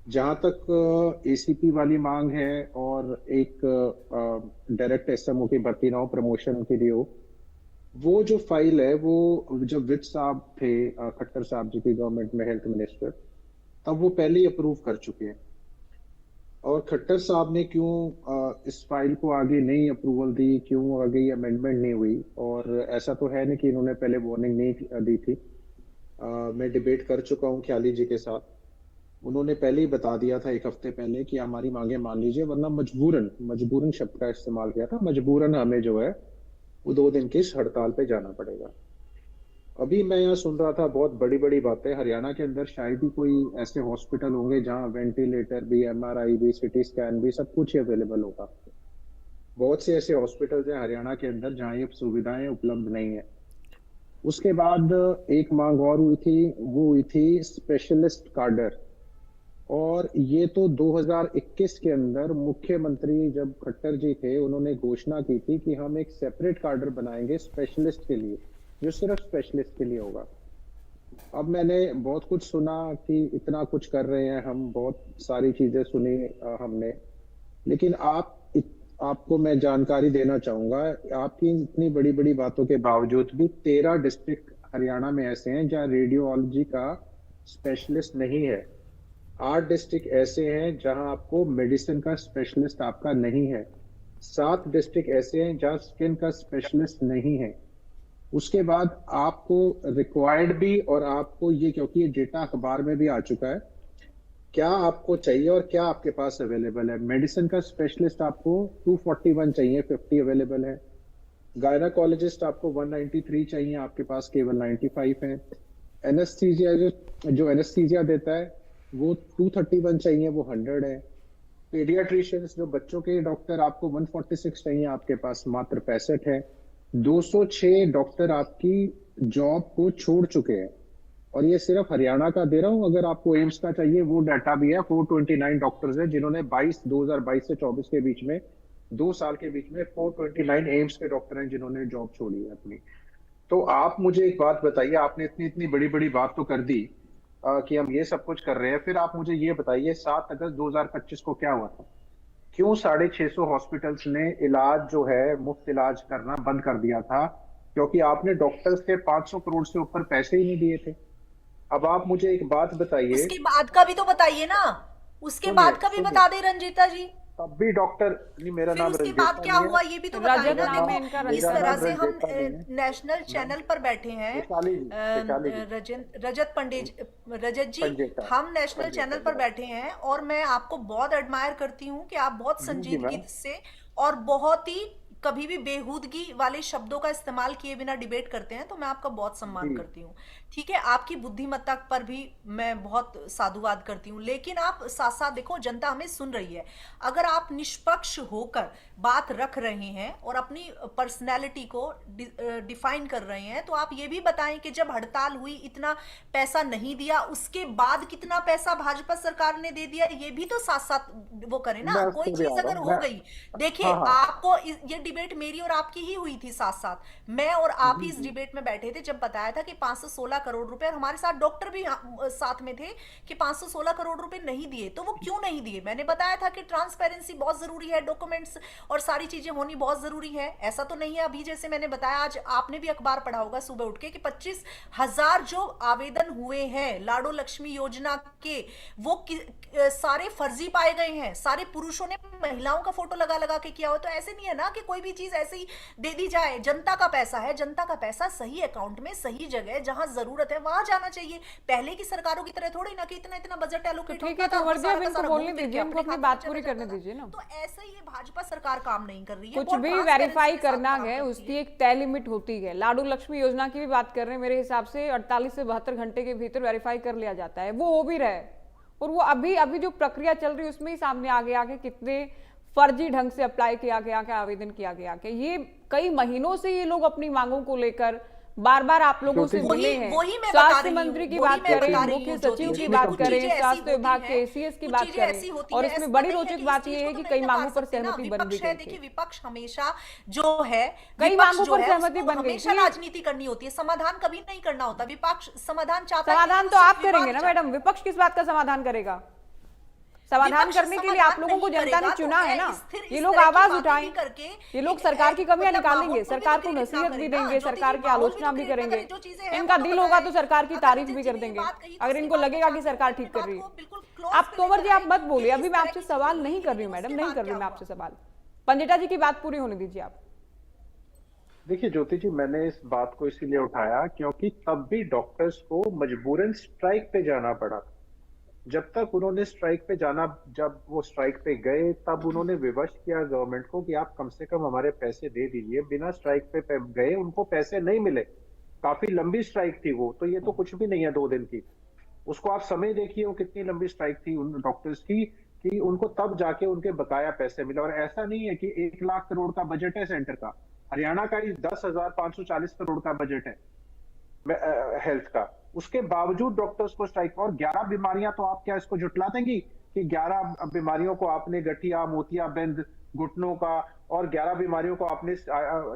जहां तक एसीपी वाली मांग है और एक डायरेक्ट एसएमओ की भर्ती ना हो, प्रमोशन के लिए हो, वो जो फाइल है वो जब वित्त साहब थे, खट्टर साहब जी की गवर्नमेंट में हेल्थ मिनिस्टर, तब वो पहले ही अप्रूव कर चुके हैं। और खट्टर साहब ने क्यों इस फाइल को आगे नहीं अप्रूवल दी, क्यों आगे ये अमेंडमेंट नहीं हुई? और ऐसा तो है नहीं कि इन्होंने पहले वार्निंग नहीं दी थी। मैं डिबेट कर चुका हूँ ख्याली जी के साथ, उन्होंने पहले ही बता दिया था 1 हफ्ते पहले कि हमारी मांगे मान लीजिए, वरना मजबूरन शब्द का इस्तेमाल किया था, मजबूरन हमें जो है वो 2 दिन की हड़ताल पे जाना पड़ेगा। अभी मैं यहाँ सुन रहा था बहुत बड़ी बड़ी बातें, हरियाणा के अंदर शायद ही कोई ऐसे हॉस्पिटल होंगे जहाँ वेंटिलेटर भी, एमआरआई भी, सीटी स्कैन भी, सब कुछ ही अवेलेबल होगा। बहुत से ऐसे हॉस्पिटल्स हैं हरियाणा के अंदर जहाँ ये सुविधाएं उपलब्ध नहीं है। उसके बाद एक मांग और हुई थी, वो हुई थी स्पेशलिस्ट कार्डर। और ये तो 2021 के अंदर मुख्यमंत्री जब खट्टर जी थे, उन्होंने घोषणा की थी कि हम एक सेपरेट कार्डर बनाएंगे स्पेशलिस्ट के लिए, जो सिर्फ स्पेशलिस्ट के लिए होगा। अब मैंने बहुत कुछ सुना कि इतना कुछ कर रहे हैं हम, बहुत सारी चीजें सुनी हमने, लेकिन आपको मैं जानकारी देना चाहूंगा, आपकी इतनी बड़ी बड़ी बातों के बावजूद भी 13 डिस्ट्रिक्ट हरियाणा में ऐसे हैं जहाँ रेडियोलॉजी का स्पेशलिस्ट नहीं है। 8 डिस्ट्रिक्ट ऐसे हैं जहां आपको मेडिसिन का स्पेशलिस्ट आपका नहीं है। 7 डिस्ट्रिक्ट ऐसे हैं जहां स्किन का स्पेशलिस्ट नहीं है। उसके बाद आपको रिक्वायर्ड भी, और आपको ये, क्योंकि ये डेटा अखबार में भी आ चुका है, क्या आपको चाहिए और क्या आपके पास अवेलेबल है। मेडिसिन का स्पेशलिस्ट आपको 241 चाहिए, 50 अवेलेबल है। गायनाकोलॉजिस्ट आपको 193 चाहिए, आपके पास केवल 95 है। एनेस्थीसिया जो एनेस्थीसिया देता है वो 231 चाहिए, वो 100 है। पीडियाट्रिशियंस जो बच्चों के डॉक्टर, आपको 146 चाहिए, आपके पास मात्र 65 है। 206 डॉक्टर आपकी जॉब को छोड़ चुके हैं, और ये सिर्फ हरियाणा का दे रहा हूं। अगर आपको एम्स का चाहिए वो डाटा भी है, 429 डॉक्टर्स हैं जिन्होंने 2022 से 24 के बीच में, 2 साल के बीच में 429 एम्स के डॉक्टर हैं जिन्होंने जॉब छोड़ी है अपनी। तो आप मुझे एक बात बताइए, आपने इतनी बड़ी बड़ी बात तो कर दी कि हम ये सब कुछ कर रहे हैं, फिर आप मुझे ये बताइए 7 अगस्त 2025 को क्या हुआ था? क्यों 650 हॉस्पिटल्स ने इलाज जो है, मुफ्त इलाज करना बंद कर दिया था? क्योंकि आपने डॉक्टर्स के 500 करोड़ से ऊपर पैसे ही नहीं दिए थे। अब आप मुझे एक बात बताइए, उसके बाद का भी तो बताइए ना, उसके बाद का भी बता दे रंजीता जी। तब भी डॉक्टर नहीं, मेरा फिर नाम उसके रंजीता बाद क्या नहीं हुआ है। ये भी तो बताइए रजत ना। नाम है इनका, देखो रजत इस तरह नाम से हम रंजीता नहीं है। नेशनल चैनल पर बैठे हैं, रजत पंडित, रजत जी, पंडिता, हम नेशनल पंडिता, चैनल पर बैठे हैं, और मैं आपको बहुत एडमायर करती हूँ कि आप बहुत संजीदगी से और बहुत ही कभी भी बेहूदगी वाले शब्दों का इस्तेमाल किए बिना डिबेट करते हैं, तो मैं आपका बहुत सम्मान करती हूँ। ठीक है, आपकी बुद्धिमत्ता पर भी मैं बहुत साधुवाद करती हूँ, लेकिन आप साथ साथ देखो, जनता हमें सुन रही है। अगर आप निष्पक्ष होकर बात रख रहे हैं और अपनी पर्सनैलिटी को डिफाइन कर रहे हैं, तो आप ये भी बताएं कि जब हड़ताल हुई इतना पैसा नहीं दिया, उसके बाद कितना पैसा भाजपा सरकार ने दे दिया, ये भी तो साथ साथ वो करें ना। कोई चीज अगर हो गई, देखिए आपको ये डिबेट मेरी और आपकी ही हुई थी साथ साथ, मैं और आप ही इस डिबेट में बैठे थे जब बताया था कि 516 करोड़ रुपए, और हमारे साथ डॉक्टर भी साथ में थे कि 516 करोड़ रुपए नहीं दिए। तो वो क्यों नहीं दिए? मैंने बताया था कि ट्रांसपेरेंसी बहुत जरूरी है, डॉक्यूमेंट्स और सारी चीजें होनी बहुत जरूरी है। ऐसा तो नहीं है अभी जैसे मैंने बताया, आज आपने भी अखबार पढ़ा होगा सुबह उठ के कि 25,000 जो आवेदन हुए हैं लाडो लक्ष्मी योजना के, वो सारे फर्जी पाए गए हैं। सारे पुरुषों ने महिलाओं का फोटो लगा लगा के किया हो। तो ऐसे नहीं है ना कि कोई भी चीज ऐसे ही दे दी जाए। जनता का पैसा है, जनता का पैसा सही अकाउंट में सही जगह जहां जरूरत है वहां जाना चाहिए। पहले की सरकारों की तरह थोड़ी ना कि इतना इतना बजट एलोकेट ठीक है, तो वर्दी अब इनको बोलने दीजिए, इनको अपनी बात पूरी करने दीजिए ना। तो ऐसे ही भाजपा सरकार काम नहीं कर रही है। कुछ बहुत भी transparency वेरीफाई के साथ करना काम है करती उसकी एक तय लिमिट होती है। लाडू लक्ष्मी योजना की भी बात कर रहे हैं, मेरे हिसाब से 48 से 72 घंटे के भीतर वेरीफाई कर लिया जाता है, वो हो भी रहा है। और वो अभी अभी जो प्रक्रिया चल रही है उसमें ही सामने आगे आके कितने फर्जी ढंग से अप्लाई किया गया, के आवेदन किया गया के। ये कई महीनों से ये लोग अपनी मांगों को लेकर बार बार आप लोगों से मिले हैं। स्वास्थ्य मंत्री की बात करें, मुख्य सचिव की बात करें, स्वास्थ्य विभाग के एसीएस की बात करें, और इसमें बड़ी रोचक बात यह है कि कई मांगों पर सहमति बन भी गई थी। देखिए विपक्ष हमेशा जो है, कई मांगों पर सहमति बन गई हमेशा थी। राजनीति करनी होती है, समाधान कभी नहीं करना होता। विपक्ष समाधान चाहता है। समाधान तो आप करेंगे ना मैडम, विपक्ष किस बात का समाधान करेगा? समाधान करने के लिए आप लोगों को जनता ने चुना है ना। ये लोग आवाज उठाएं, ये लोग सरकार की कमियां निकालेंगे, सरकार को नसीहत भी देंगे, सरकार की आलोचना भी करेंगे। इनका दिल होगा तो सरकार की तारीफ भी कर देंगे, अगर इनको लगेगा कि सरकार ठीक कर रही है। आप तोमर जी आप मत बोलिए, अभी मैं आपसे सवाल नहीं कर रही हूँ मैडम, नहीं कर रही मैं आपसे सवाल। पंजेटा जी की बात पूरी होने दीजिए आप। देखिए ज्योति जी, मैंने इस बात को इसीलिए उठाया क्योंकि तब भी डॉक्टर्स को मजबूरन स्ट्राइक पे जाना पड़ा। जब तक उन्होंने स्ट्राइक पे जाना, जब वो स्ट्राइक पे गए तब उन्होंने विवश किया गवर्नमेंट को कि आप कम से कम हमारे पैसे दे दीजिए। बिना स्ट्राइक पे गए उनको पैसे नहीं मिले। काफी लंबी स्ट्राइक थी वो, तो ये तो कुछ भी नहीं है 2 दिन की। उसको आप समय देखिए वो कितनी लंबी स्ट्राइक थी उन डॉक्टर्स की, कि उनको तब जाके उनके बकाया पैसे मिले। और ऐसा नहीं है कि 1 लाख करोड़ का बजट है सेंटर का, हरियाणा का ही 10,540 करोड़ का बजट है हेल्थ का। उसके बावजूद डॉक्टर्स को स्ट्राइक। और 11 बीमारियां तो आप क्या इसको जुटला देंगी कि 11 बीमारियों को आपने गठिया, मोतियाबिंद, घुटनों का, और 11 बीमारियों को आपने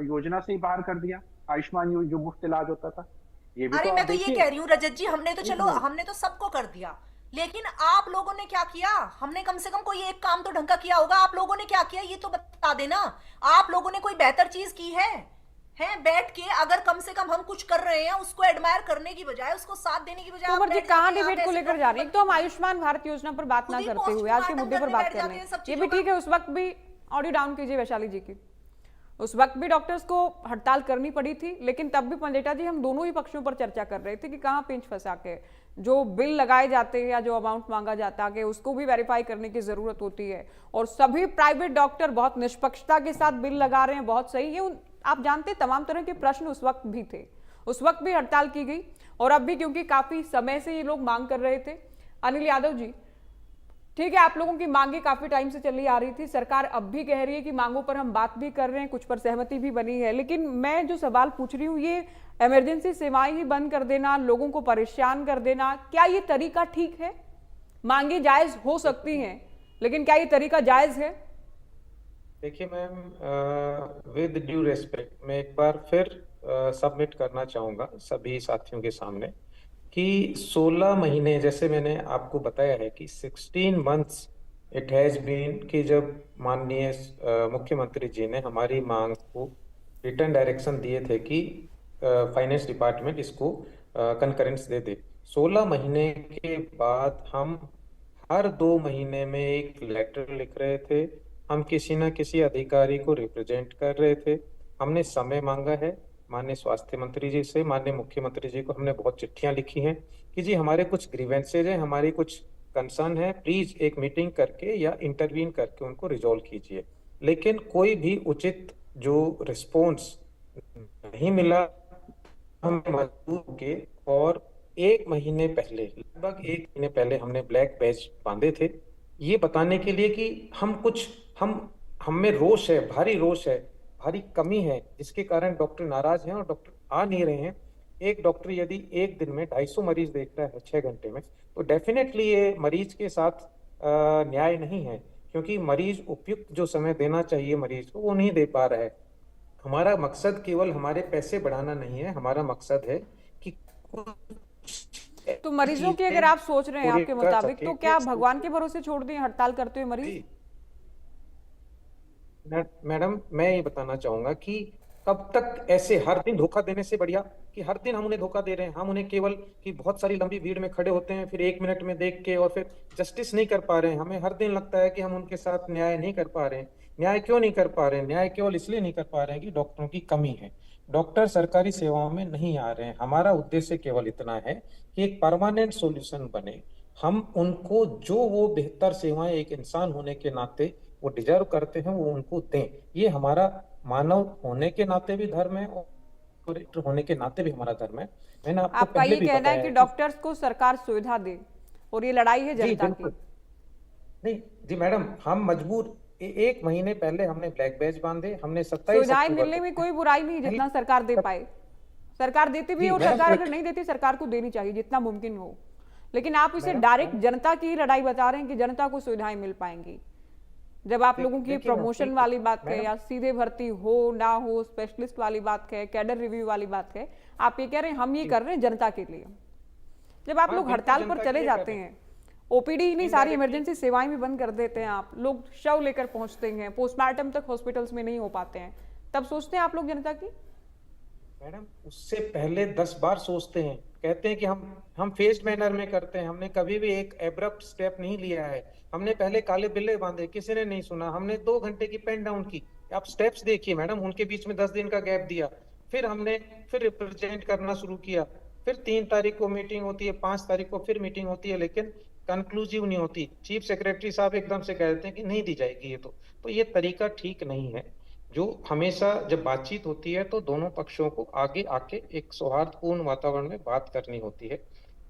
योजना से ही बाहर कर दिया। आयुष्मान जो मुफ्त इलाज होता था, ये भी अरे तो मैं आप तो ये देखिए। कह रही हूँ रजत जी, हमने तो चलो हमने तो सबको कर दिया, लेकिन आप लोगों ने क्या किया? हमने कम से कम कोई एक काम तो ढंग का किया होगा। आप लोगों ने क्या किया ये तो बता देना। आप लोगों ने कोई बेहतर चीज की है? बैठ के अगर कम से कम हम कुछ कर रहे हैं उसको एडमायर करने की बजाय, उसको साथ देने की बजाय, तोमर जी कहाँ डिबेट को लेकर जा रहे हैं? एक तो हम आयुष्मान भारत योजना पर बात ना करते हुए आज के मुद्दे पर बात कर रहे हैं। ये भी ठीक है, उस वक्त भी ऑडियो डाउन कीजिए वैशाली जी की, उस वक्त भी डॉक्टर्स को हड़ताल करनी पड़ी थी, लेकिन तब भी पंजेटा जी हम दोनों ही पक्षों पर चर्चा कर रहे थे कि कहाँ पिंच फंसा के जो बिल लगाए जाते हैं या जो अमाउंट मांगा जाता है उसको भी वेरीफाई करने की जरूरत होती है। और सभी प्राइवेट डॉक्टर बहुत निष्पक्षता के साथ बिल लगा रहे हैं, बहुत सही है। आप जानते तमाम तरह के प्रश्न उस वक्त भी थे, उस वक्त भी हड़ताल की गई और अब भी, क्योंकि काफी समय से ये लोग मांग कर रहे थे। अनिल यादव जी, ठीक है, आप लोगों की मांगे काफी टाइम से चली आ रही थी, सरकार अब भी कह रही है कि मांगों पर हम बात भी कर रहे हैं, कुछ पर सहमति भी बनी है, लेकिन मैं जो सवाल पूछ रही हूँ, ये इमरजेंसी सेवाएं ही बंद कर देना, लोगों को परेशान कर देना, क्या ये तरीका ठीक है? मांगे जायज हो सकती हैं, लेकिन क्या ये तरीका जायज है? देखिए मैम, विद ड्यू रेस्पेक्ट मैं एक बार फिर सबमिट करना चाहूँगा सभी साथियों के सामने कि 16 महीने, जैसे मैंने आपको बताया है कि 16 मंथ्स इट हैज़ बीन, कि जब माननीय मुख्यमंत्री जी ने हमारी मांग को रिटर्न डायरेक्शन दिए थे कि फाइनेंस डिपार्टमेंट इसको कंकरेंस दे दे। 16 महीने के बाद हम हर 2 महीने में एक लेटर लिख रहे थे, हम किसी न किसी अधिकारी को रिप्रेजेंट कर रहे थे। हमने समय मांगा है माननीय स्वास्थ्य मंत्री जी से, माननीय मुख्यमंत्री जी को हमने बहुत चिट्ठियां लिखी हैं कि जी हमारे कुछ ग्रीवेंसेज हैं, हमारी कुछ कंसर्न है, प्लीज एक मीटिंग करके या इंटरवीन करके उनको रिजॉल्व कीजिए। लेकिन कोई भी उचित जो रिस्पॉन्स नहीं मिला। हम मजबूर के और 1 महीने पहले, लगभग 1 महीने पहले हमने ब्लैक बैज बांधे थे, ये बताने के लिए कि हम में रोष है, भारी रोष है, भारी कमी है, जिसके कारण डॉक्टर नाराज हैं और डॉक्टर आ नहीं रहे हैं। एक डॉक्टर यदि एक दिन में 250 मरीज देख रहा है 6 घंटे में, तो डेफिनेटली ये मरीज के साथ न्याय नहीं है, क्योंकि मरीज उपयुक्त जो समय देना चाहिए मरीज को वो नहीं दे पा रहा है। हमारा मकसद केवल हमारे पैसे बढ़ाना नहीं है, हमारा मकसद है कि तो मरीजों की अगर आप सोच रहे हैं आपके मुताबिक, तो क्या भगवान के भरोसे छोड़ दें हड़ताल करते हुए मरीज? मैडम मैं ये बताना चाहूंगा कि कब तक ऐसे हर दिन धोखा देने से बढ़िया कि हर दिन हम उन्हें धोखा दे रहे हैं। हम उन्हें केवल कि बहुत सारी लंबी भीड़ में खड़े होते हैं, फिर 1 मिनट में देख के और फिर जस्टिस नहीं कर पा रहे हैं। हमें हर दिन लगता है कि हम उनके साथ न्याय नहीं कर पा रहे हैं। न्याय क्यों नहीं कर पा रहे हैं? न्याय केवल इसलिए नहीं कर पा रहे हैं कि डॉक्टरों की कमी है, डॉक्टर सरकारी सेवाओं में नहीं आ रहे हैं। हमारा उद्देश्य केवल इतना है कि एक परमानेंट सॉल्यूशन बने, हम उनको जो वो बेहतर सेवाएं एक इंसान होने के नाते वो डिजर्व करते हैं वो उनको दें। ये हमारा मानव होने के नाते भी धर्म है और डॉक्टर होने के नाते भी हमारा धर्म है। मैंने आपको आपका पहले ये भी कहना है बताया कि कि डॉक्टर्स को सरकार सुविधा दे और ये लड़ाई है जी जनता की। बिल्कुल नहीं जी मैडम, हम मजबूर 1 महीने पहले हमने ब्लैक बैच बांधे, हमने 27 सुविधाएं अक्टूबर मिलने को में कोई बुराई नहीं, जितना सरकार दे पाए। सरकार देती भी है जी, और मैडम, सरकार अगर नहीं देती, सरकार को देनी चाहिए जितना मुमकिन हो। लेकिन आप इसे मैडम, डायरेक्ट जनता की लड़ाई बता रहे हैं कि जनता को सुविधाएं मिल पाएंगी, जब आप लोगों की देखिए मैडम, प्रमोशन वाली बात कहे मैडम, या सीधे भर्ती हो ना हो, स्पेशलिस्ट वाली बात कहे, कैडर रिव्यू वाली बात कहे, आप ये कह रहे हैं हम ये कर रहे हैं जनता के लिए। जब आप हाँ, लोग बिल्कुल हड़ताल जनता पर के चले लिए कर जाते रहे हैं, ओपीडी ही नहीं, सारी Indirectly- इमरजेंसी सेवाएं भी बंद कर देते हैं, आप लोग शव लेकर पहुंचते हैं, पोस्टमार्टम तक हॉस्पिटल्स में नहीं हो पाते हैं, तब सोचते हैं आप लोग जनता की? मैडम उससे पहले 10 बार सोचते हैं, कहते हैं कि हम फेस्ड मैनर में करते हैं। हमने कभी भी एक एब्रप्ट स्टेप नहीं लिया है। हमने पहले काले बिल्ले बांधे, किसी ने नहीं सुना। हमने 2 घंटे की पेन डाउन की। आप स्टेप्स देखिए मैडम, उनके बीच में 10 दिन का गैप दिया, फिर हमने फिर रिप्रेजेंट करना शुरू किया, फिर 3 तारीख को मीटिंग होती है, 5 तारीख को फिर मीटिंग होती है, लेकिन कंक्लूसिव नहीं होती। चीफ सेक्रेटरी साहब एकदम से कह देते हैं कि नहीं दी जाएगी ये तो ये तरीका ठीक नहीं है। जो हमेशा जब बातचीत होती है तो दोनों पक्षों को आगे आके एक सौहार्दपूर्ण वातावरण में बात करनी होती है।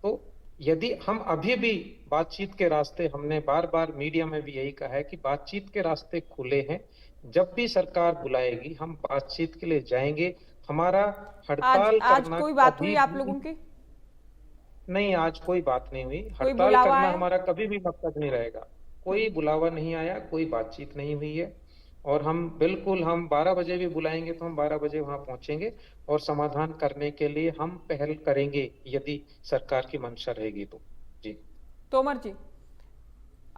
तो यदि हम अभी भी बातचीत के रास्ते, हमने बार बार मीडिया में भी यही कहा है कि बातचीत के रास्ते खुले हैं, जब भी सरकार बुलाएगी हम बातचीत के लिए जाएंगे। हमारा हड़ताल आज करना कोई बात हुई कभी आप भी- लोगों की? नहीं, आज कोई बात नहीं हुई। हड़ताल बुलावा करना आया? हमारा कभी भी मकसद नहीं रहेगा। कोई बुलावा नहीं आया, कोई बातचीत नहीं हुई है। और हम 12 बजे भी बुलाएंगे तो हम 12 बजे वहां पहुंचेंगे और समाधान करने के लिए हम पहल करेंगे, यदि सरकार की मंशा रहेगी तो। जी तोमर जी,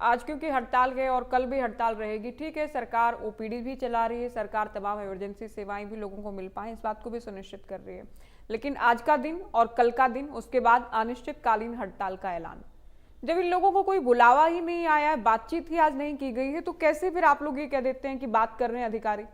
आज क्योंकि हड़ताल गए और कल भी हड़ताल रहेगी, ठीक है, सरकार ओपीडी भी चला रही है, सरकार तमाम इमरजेंसी सेवाएं भी लोगों को मिल पाए इस बात को भी सुनिश्चित कर रही है, लेकिन आज का दिन और कल का दिन, उसके बाद अनिश्चितकालीन हड़ताल का ऐलान। जब इन लोगों को कोई बुलावा ही नहीं आया है, बातचीत ही आज नहीं की गई है, तो कैसे फिर आप लोग ये कह देते हैं कि बात कर रहे हैं अधिकारी?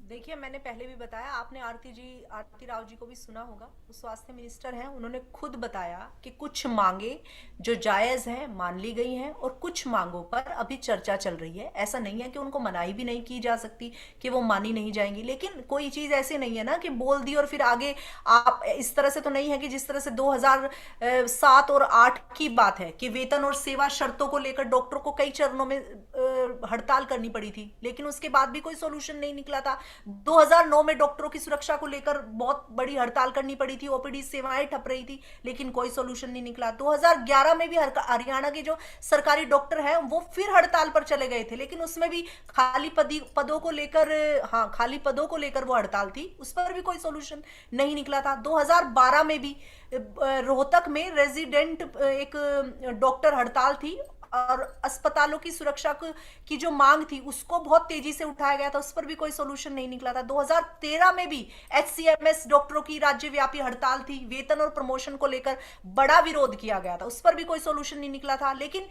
देखिए, मैंने पहले भी बताया, आपने आरती राव जी को भी सुना होगा, वो स्वास्थ्य मिनिस्टर हैं, उन्होंने खुद बताया कि कुछ मांगे जो जायज हैं मान ली गई हैं और कुछ मांगों पर अभी चर्चा चल रही है। ऐसा नहीं है कि उनको मनाही भी नहीं की जा सकती कि वो मानी नहीं जाएंगी, लेकिन कोई चीज ऐसी नहीं है ना कि बोल दी और फिर आगे आप इस तरह से तो नहीं है कि जिस तरह से 2007 और 8 की बात है कि वेतन और सेवा शर्तों को लेकर डॉक्टर को कई चरणों में हड़ताल करनी पड़ी थी, लेकिन उसके बाद भी कोई सोल्यूशन नहीं निकला था। 2009 में डॉक्टरों की सुरक्षा को लेकर बहुत बड़ी हड़ताल करनी पड़ी थी, ओपीडी सेवाएं ठप रही थी, लेकिन कोई सोल्यूशन नहीं निकला। 2011 में भी हरियाणा के जो सरकारी डॉक्टर हैं वो फिर हड़ताल पर चले गए थे, लेकिन उसमें भी खाली पदों को लेकर वो हड़ताल थी, उस पर भी कोई सोल्यूशन नहीं निकला था। 2012 में भी रोहतक में रेजिडेंट एक डॉक्टर हड़ताल थी और अस्पतालों की सुरक्षा की जो मांग थी उसको बहुत तेजी से उठाया गया था, उस पर भी कोई सोल्यूशन नहीं निकला था। 2013 में भी HCMS डॉक्टरों की राज्यव्यापी हड़ताल थी, वेतन और प्रमोशन को लेकर बड़ा विरोध किया गया था, उस पर भी कोई सोल्यूशन नहीं निकला था। लेकिन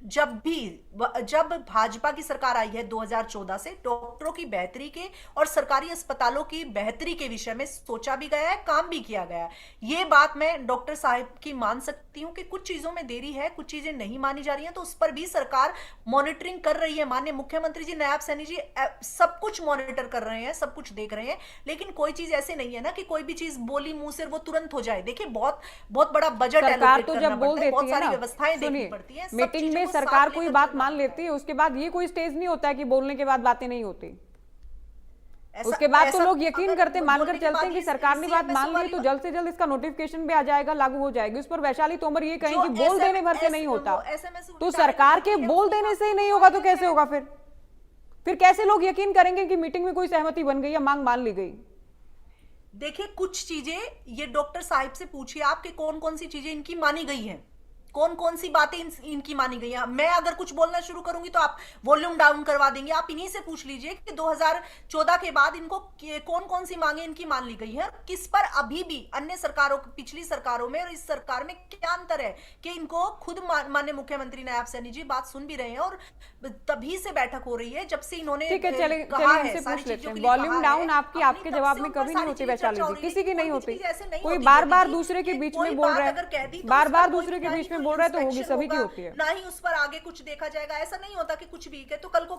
जब भाजपा की सरकार आई है 2014 से, डॉक्टरों की बेहतरी के और सरकारी अस्पतालों की बेहतरी के विषय में सोचा भी गया है, काम भी किया गया है। ये बात मैं डॉक्टर साहब की मान सकती हूं कि कुछ चीजों में देरी है, कुछ चीजें नहीं मानी जा रही हैं, तो उस पर भी सरकार मॉनिटरिंग कर रही है। माननीय मुख्यमंत्री जी, नायब सैनी जी सब कुछ मॉनिटर कर रहे हैं, सब कुछ देख रहे हैं, लेकिन कोई चीज ऐसी नहीं है ना कि कोई भी चीज बोली मुंह से वो तुरंत हो जाए। देखिए, बहुत बहुत बड़ा बजट सरकार तो जब बोल देती है ना, व्यवस्थाएं देखनी सुनिए, पड़ती है, मीटिंग में सरकार कोई बात मान लेती है, उसके बाद ये कोई स्टेज नहीं होता है कि बोलने के बाद बातें नहीं होती। उसके बाद तो लोग यकीन करते, मानकर चलते हैं कि सरकार ने बात मान ली तो जल्द से जल्द इसका नोटिफिकेशन भी आ जाएगा, लागू हो जाएगी। उस पर वैशाली तोमर ये कहें कि बोल देने भर से नहीं होता, तो सरकार के बोल देने से ही नहीं होगा तो कैसे होगा? फिर कैसे लोग यकीन करेंगे कि मीटिंग में कोई सहमति बन गई या मांग मान ली गई? देखिए, कुछ चीजें ये डॉक्टर साहिब से पूछिए आप कि कौन कौन सी चीजें इनकी मानी गई हैं, कौन कौन सी बातें इनकी मानी गई हैं। मैं अगर कुछ बोलना शुरू करूंगी तो आप वॉल्यूम डाउन करवा देंगे। आप इन्हीं से पूछ लीजिए कि 2014 के बाद इनको कौन कौन सी मांगे इनकी मान ली गई है, किस पर अभी भी अन्य सरकारों, पिछली सरकारों में और इस सरकार में क्या अंतर है कि इनको खुद माननीय मुख्यमंत्री नायब सैनी जी बात सुन भी रहे हैं और तभी से बैठक हो रही है जब से इन्होंने ठीक है, चले कहा है इनसे सारी पूछ लेते चीजों हैं। के लिए वॉल्यूम कहा डाउन है, आपके अपनी जवाब तब में से कभी ऊपर नहीं सारी होती चीजें वैशाली चर्चा हो जी, रही है। किसी की नहीं कोई होती। चीज ऐसे नहीं कोई होती बार बार ज्योति जी दूसरे के कि बीच कोई में बोल बात रहा अगर कह दी है, तो बार उस बार पर कोई दूसरे के ना ही बीच में कोई बोल रहा है तो होगी, इंस्पेक्शन सभी की होगा, होती है। ना ही उस पर आगे कुछ देखा जाएगा। ऐसा नहीं होता कि कुछ भी है तो कल को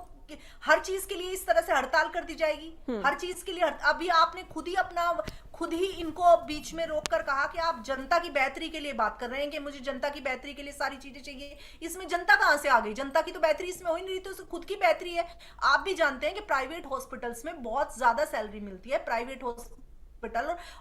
हर चीज के लिए इस तरह से हड़ताल कर दी जाएगी। हर चीज के लिए अभी आपने खुद ही इनको बीच में रोक कर कहा कि आप जनता की बेहतरी के लिए बात कर रहे हैं कि मुझे जनता की बेहतरी के लिए सारी चीजें चाहिए। इसमें जनता कहां से आ गई? जनता की तो बेहतरी इसमें हो ही नहीं रही, तो खुद की बेहतरी है। आप भी जानते हैं कि प्राइवेट हॉस्पिटल्स में बहुत ज्यादा सैलरी मिलती है। प्राइवेट हॉस्पिटल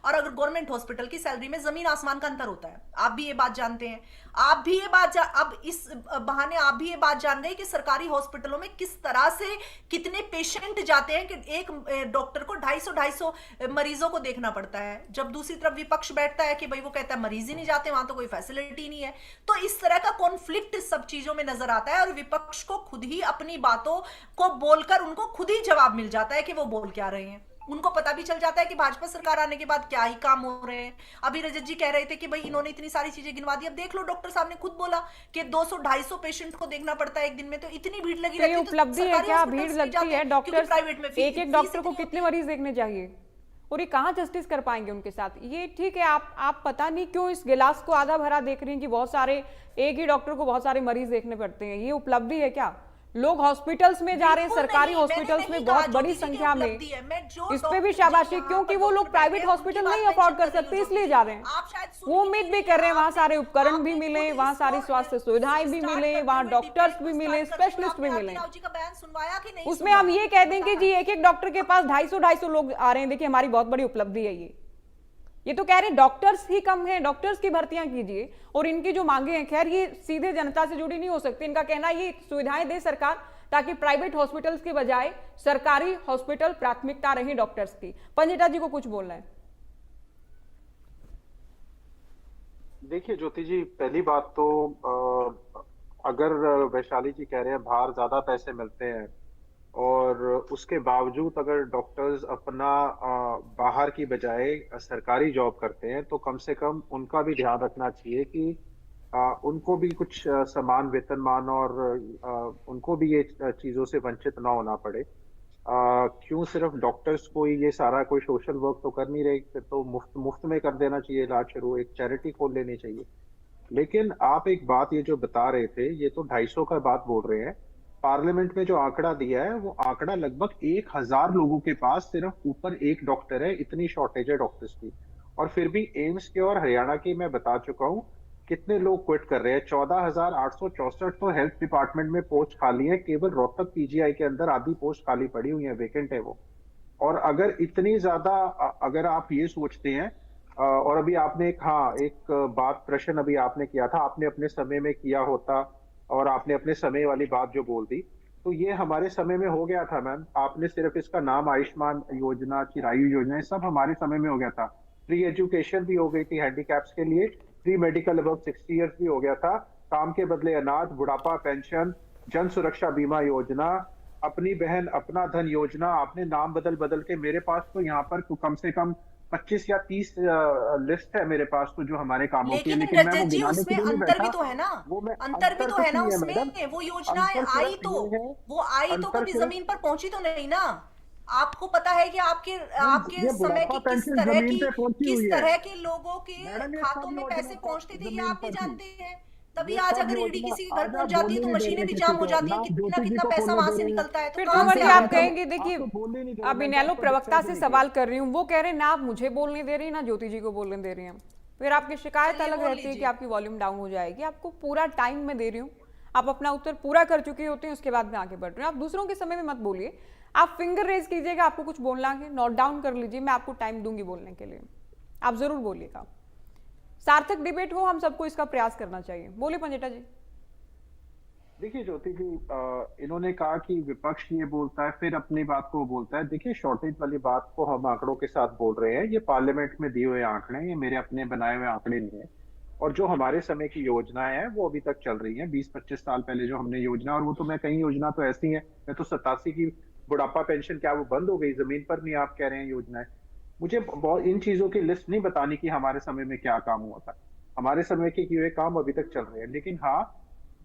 और अगर गवर्नमेंट हॉस्पिटल की सैलरी में जमीन आसमान का अंतर होता है। आप भी ये बात जानते हैं। आप भी ये बात अब इस बहाने आप भी ये बात जान गए कि सरकारी हॉस्पिटलों में किस तरह से कितने पेशेंट जाते हैं कि एक डॉक्टर को 250 मरीजों को देखना पड़ता है, जब दूसरी तरफ विपक्ष बैठता है कि भाई वो कहता है मरीज ही नहीं जाते, वहां तो कोई फैसिलिटी नहीं है। तो इस तरह का कॉन्फ्लिक्ट सब चीजों में नजर आता है और विपक्ष को खुद ही अपनी बातों को बोलकर उनको खुद ही जवाब मिल जाता है कि वो बोल क्या रहे हैं। उनको पता भी चल जाता है कि भाजपा सरकार आने के बाद क्या ही काम हो रहे हैं। अभी रजत जी कह रहे थे कि भाई इन्होंने इतनी सारी चीजें गिनवा दी। अब देख लो, डॉक्टर साहब ने खुद बोला कि 200-250 पेशेंट को देखना पड़ता है एक दिन में, तो इतनी भीड़ लगी तो ये रहती है। उपलब्धि है क्या? भीड़ लगती है? डॉक्टर प्राइवेट में एक एक डॉक्टर को कितने मरीज देखने चाहिए और ये कहाँ जस्टिस कर पाएंगे उनके साथ? ये ठीक है, आप पता नहीं क्यों इस गिलास को आधा भरा देख रही हैं कि बहुत सारे एक ही डॉक्टर को बहुत सारे मरीज देखने पड़ते हैं। ये उपलब्धि है क्या? लोग हॉस्पिटल्स में जा रहे हैं, सरकारी हॉस्पिटल्स में बहुत बड़ी संख्या में। इस पे भी शाबाशी, क्योंकि वो लोग प्राइवेट हॉस्पिटल नहीं अफोर्ड कर सकते इसलिए जा रहे हैं। वो उम्मीद भी कर रहे हैं वहां सारे उपकरण भी मिले, वहां सारी स्वास्थ्य सुविधाएं भी मिले, वहां डॉक्टर्स भी मिले, स्पेशलिस्ट भी मिले। उसमें हम ये कह दें कि जी एक एक डॉक्टर के पास 250 लोग आ रहे हैं, देखिए हमारी बहुत बड़ी उपलब्धि है ये तो कह रहे हैं डॉक्टर्स ही कम हैं, डॉक्टर्स की भर्तियां कीजिए। और इनकी जो मांगे हैं, खैर ये सीधे जनता से जुड़ी नहीं हो सकती। इनका कहना ये सुविधाएं दे सरकार ताकि प्राइवेट हॉस्पिटल्स की बजाय सरकारी हॉस्पिटल प्राथमिकता रहे डॉक्टर्स की। पंजेटा जी को कुछ बोलना है। देखिए ज्योति जी, पहली बात तो अगर वैशाली जी कह रहे हैं बाहर ज्यादा पैसे मिलते हैं और उसके बावजूद अगर डॉक्टर्स अपना बाहर की बजाय सरकारी जॉब करते हैं, तो कम से कम उनका भी ध्यान रखना चाहिए कि उनको भी कुछ समान वेतनमान और उनको भी ये चीजों से वंचित ना होना पड़े। क्यों सिर्फ डॉक्टर्स को ही ये सारा कोई सोशल वर्क तो कर नहीं रहे, फिर तो मुफ्त में कर देना चाहिए इलाज शुरू, एक चैरिटी खोल लेनी चाहिए। लेकिन आप एक बात ये जो बता रहे थे, ये तो 250 का बात बोल रहे हैं। पार्लियामेंट में जो आंकड़ा दिया है वो आंकड़ा लगभग 1000 लोगों के पास सिर्फ ऊपर एक डॉक्टर है, इतनी शॉर्टेज है डॉक्टर्स की। और फिर भी एम्स के और हरियाणा की मैं बता चुका हूँ कितने लोग क्विट कर रहे हैं। 14,864 तो हेल्थ डिपार्टमेंट में पोस्ट खाली है, केवल रोहतक पीजीआई के अंदर आधी पोस्ट खाली पड़ी हुई है, वेकेंट है वो। और अगर इतनी ज्यादा अगर आप ये सोचते हैं और अभी आपने एक बात प्रश्न अभी आपने किया था, आपने अपने समय में किया होता और आपने अपने समय वाली बात जो बोल दी, तो ये हमारे समय में हो गया था मैम। आपने सिर्फ इसका नाम आयुष्मान योजना, चिरायु योजना, ये सब हमारे समय में हो गया था। फ्री एजुकेशन भी हो गई थी हैंडीकैप्स के लिए, फ्री मेडिकल अबव 60 ईयर्स भी हो गया था, काम के बदले अनाज, बुढ़ापा पेंशन, जन सुरक्षा बीमा योजना, अपनी बहन अपना धन योजना। आपने नाम बदल बदल के, मेरे पास तो यहाँ पर तो कम से कम 25 या 30 लिस्ट है मेरे पास तो जो हमारे कामों की। लेकिन मैं वो जी गिनाने के लिए नहीं अंतर भी बैठा। तो है ना, अंतर भी तो है ना उसमें। वो योजना आई तो कभी जमीन पर पहुंची तो नहीं ना। आपको पता है कि आपके समय की किस तरह के लोगों के खातों में पैसे पहुंचते थे, ये आप भी जानते हैं। तभी आज अगर ईडी किसी के घर पहुंच जाती है तो मशीनें भी जाम हो जाती है, कितना कितना पैसा वहां से निकलता है। फिर तो मर्जी आप कहेंगे, देखिए अब इनेलो प्रवक्ता से सवाल कर रही हूँ, वो कह रहे हैं ना आप मुझे बोलने दे रही हैं ना ज्योति जी को बोलने दे रही हैं। फिर आपकी शिकायत अलग रहती है कि आपकी वॉल्यूम डाउन हो जाएगी। आपको पूरा टाइम मैं दे रही हूँ, आप अपना उत्तर पूरा कर चुके होते हैं, उसके बाद में आगे बढ़ रहे हैं। आप दूसरों के समय में मत बोलिए, आप फिंगर रेज कीजिएगा, आपको कुछ बोलना है नोट डाउन कर लीजिए, मैं आपको टाइम दूंगी बोलने के लिए, आप जरूर बोलिएगा। सार्थक डिबेट हो, हम सबको इसका प्रयास करना चाहिए। बोलिए पंजेटा जी। देखिए ज्योति जी, इन्होंने कहा कि विपक्ष ये बोलता है फिर अपनी बात को बोलता है। देखिए शॉर्टेज वाली बात को हम आंकड़ों के साथ बोल रहे हैं, ये पार्लियामेंट में दिए हुए आंकड़े, ये मेरे अपने बनाए हुए आंकड़े नहीं है। और जो हमारे समय की योजनाएं हैं वो अभी तक चल रही हैं। 20-25 साल पहले जो हमने योजना, और वो तो मैं कई योजना तो ऐसी हैं, मैं तो 87 की बुढ़ापा पेंशन, क्या वो बंद हो गई? जमीन पर नहीं आप कह रहे हैं योजनाएं। मुझे बहुत इन चीजों की लिस्ट नहीं बतानी कि हमारे समय में क्या काम हुआ था। हमारे समय के किए हुए काम अभी तक चल रहे हैं। लेकिन हाँ,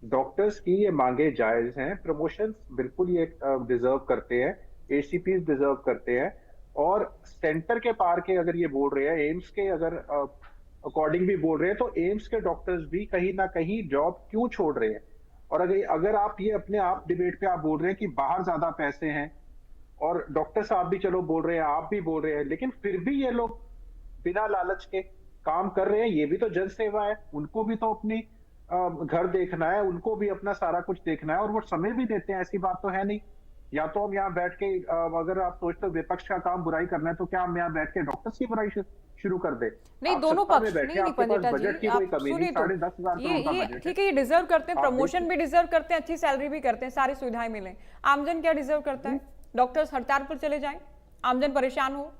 डॉक्टर्स की ये मांगे जायज हैं, प्रमोशंस बिल्कुल ये डिजर्व करते हैं, एसीपीज डिजर्व करते हैं। और सेंटर के पार के अगर ये बोल रहे हैं, एम्स के अगर अकॉर्डिंग भी बोल रहे हैं, तो एम्स के डॉक्टर्स भी कहीं ना कहीं जॉब क्यों छोड़ रहे हैं? और अगर अगर आप ये अपने आप डिबेट पे आप बोल रहे हैं कि बाहर ज्यादा पैसे हैं, और डॉक्टर साहब भी चलो बोल रहे हैं, आप भी बोल रहे हैं, लेकिन फिर भी ये लोग बिना लालच के काम कर रहे हैं। ये भी तो जन सेवा है, उनको भी तो अपनी घर देखना है, उनको भी अपना सारा कुछ देखना है, और वो समय भी देते हैं, ऐसी बात तो है नहीं। या तो हम यहाँ बैठ के अगर आप सोचते हो विपक्ष का काम बुराई करना है, तो क्या हम यहाँ बैठ के डॉक्टर्स की बुराई शुरू कर दे? नहीं, आप दोनों सत्ता में पक्ष बैठे, नहीं, आपके पास पंडिता बजट की जी, कोई आप कमी नहीं, सुनिए तो 10,500 करोड़ का ये बजट ठीक है, ये डिजर्व करते हैं, आप प्रमोशन भी डिजर्व करते हैं, अच्छी सैलरी भी करते हैं, सारी सुविधाएं मिले। आमजन क्या डिजर्व करता है? डॉक्टर्स हड़ताल पर चले जाएं, आमजन परेशान हो?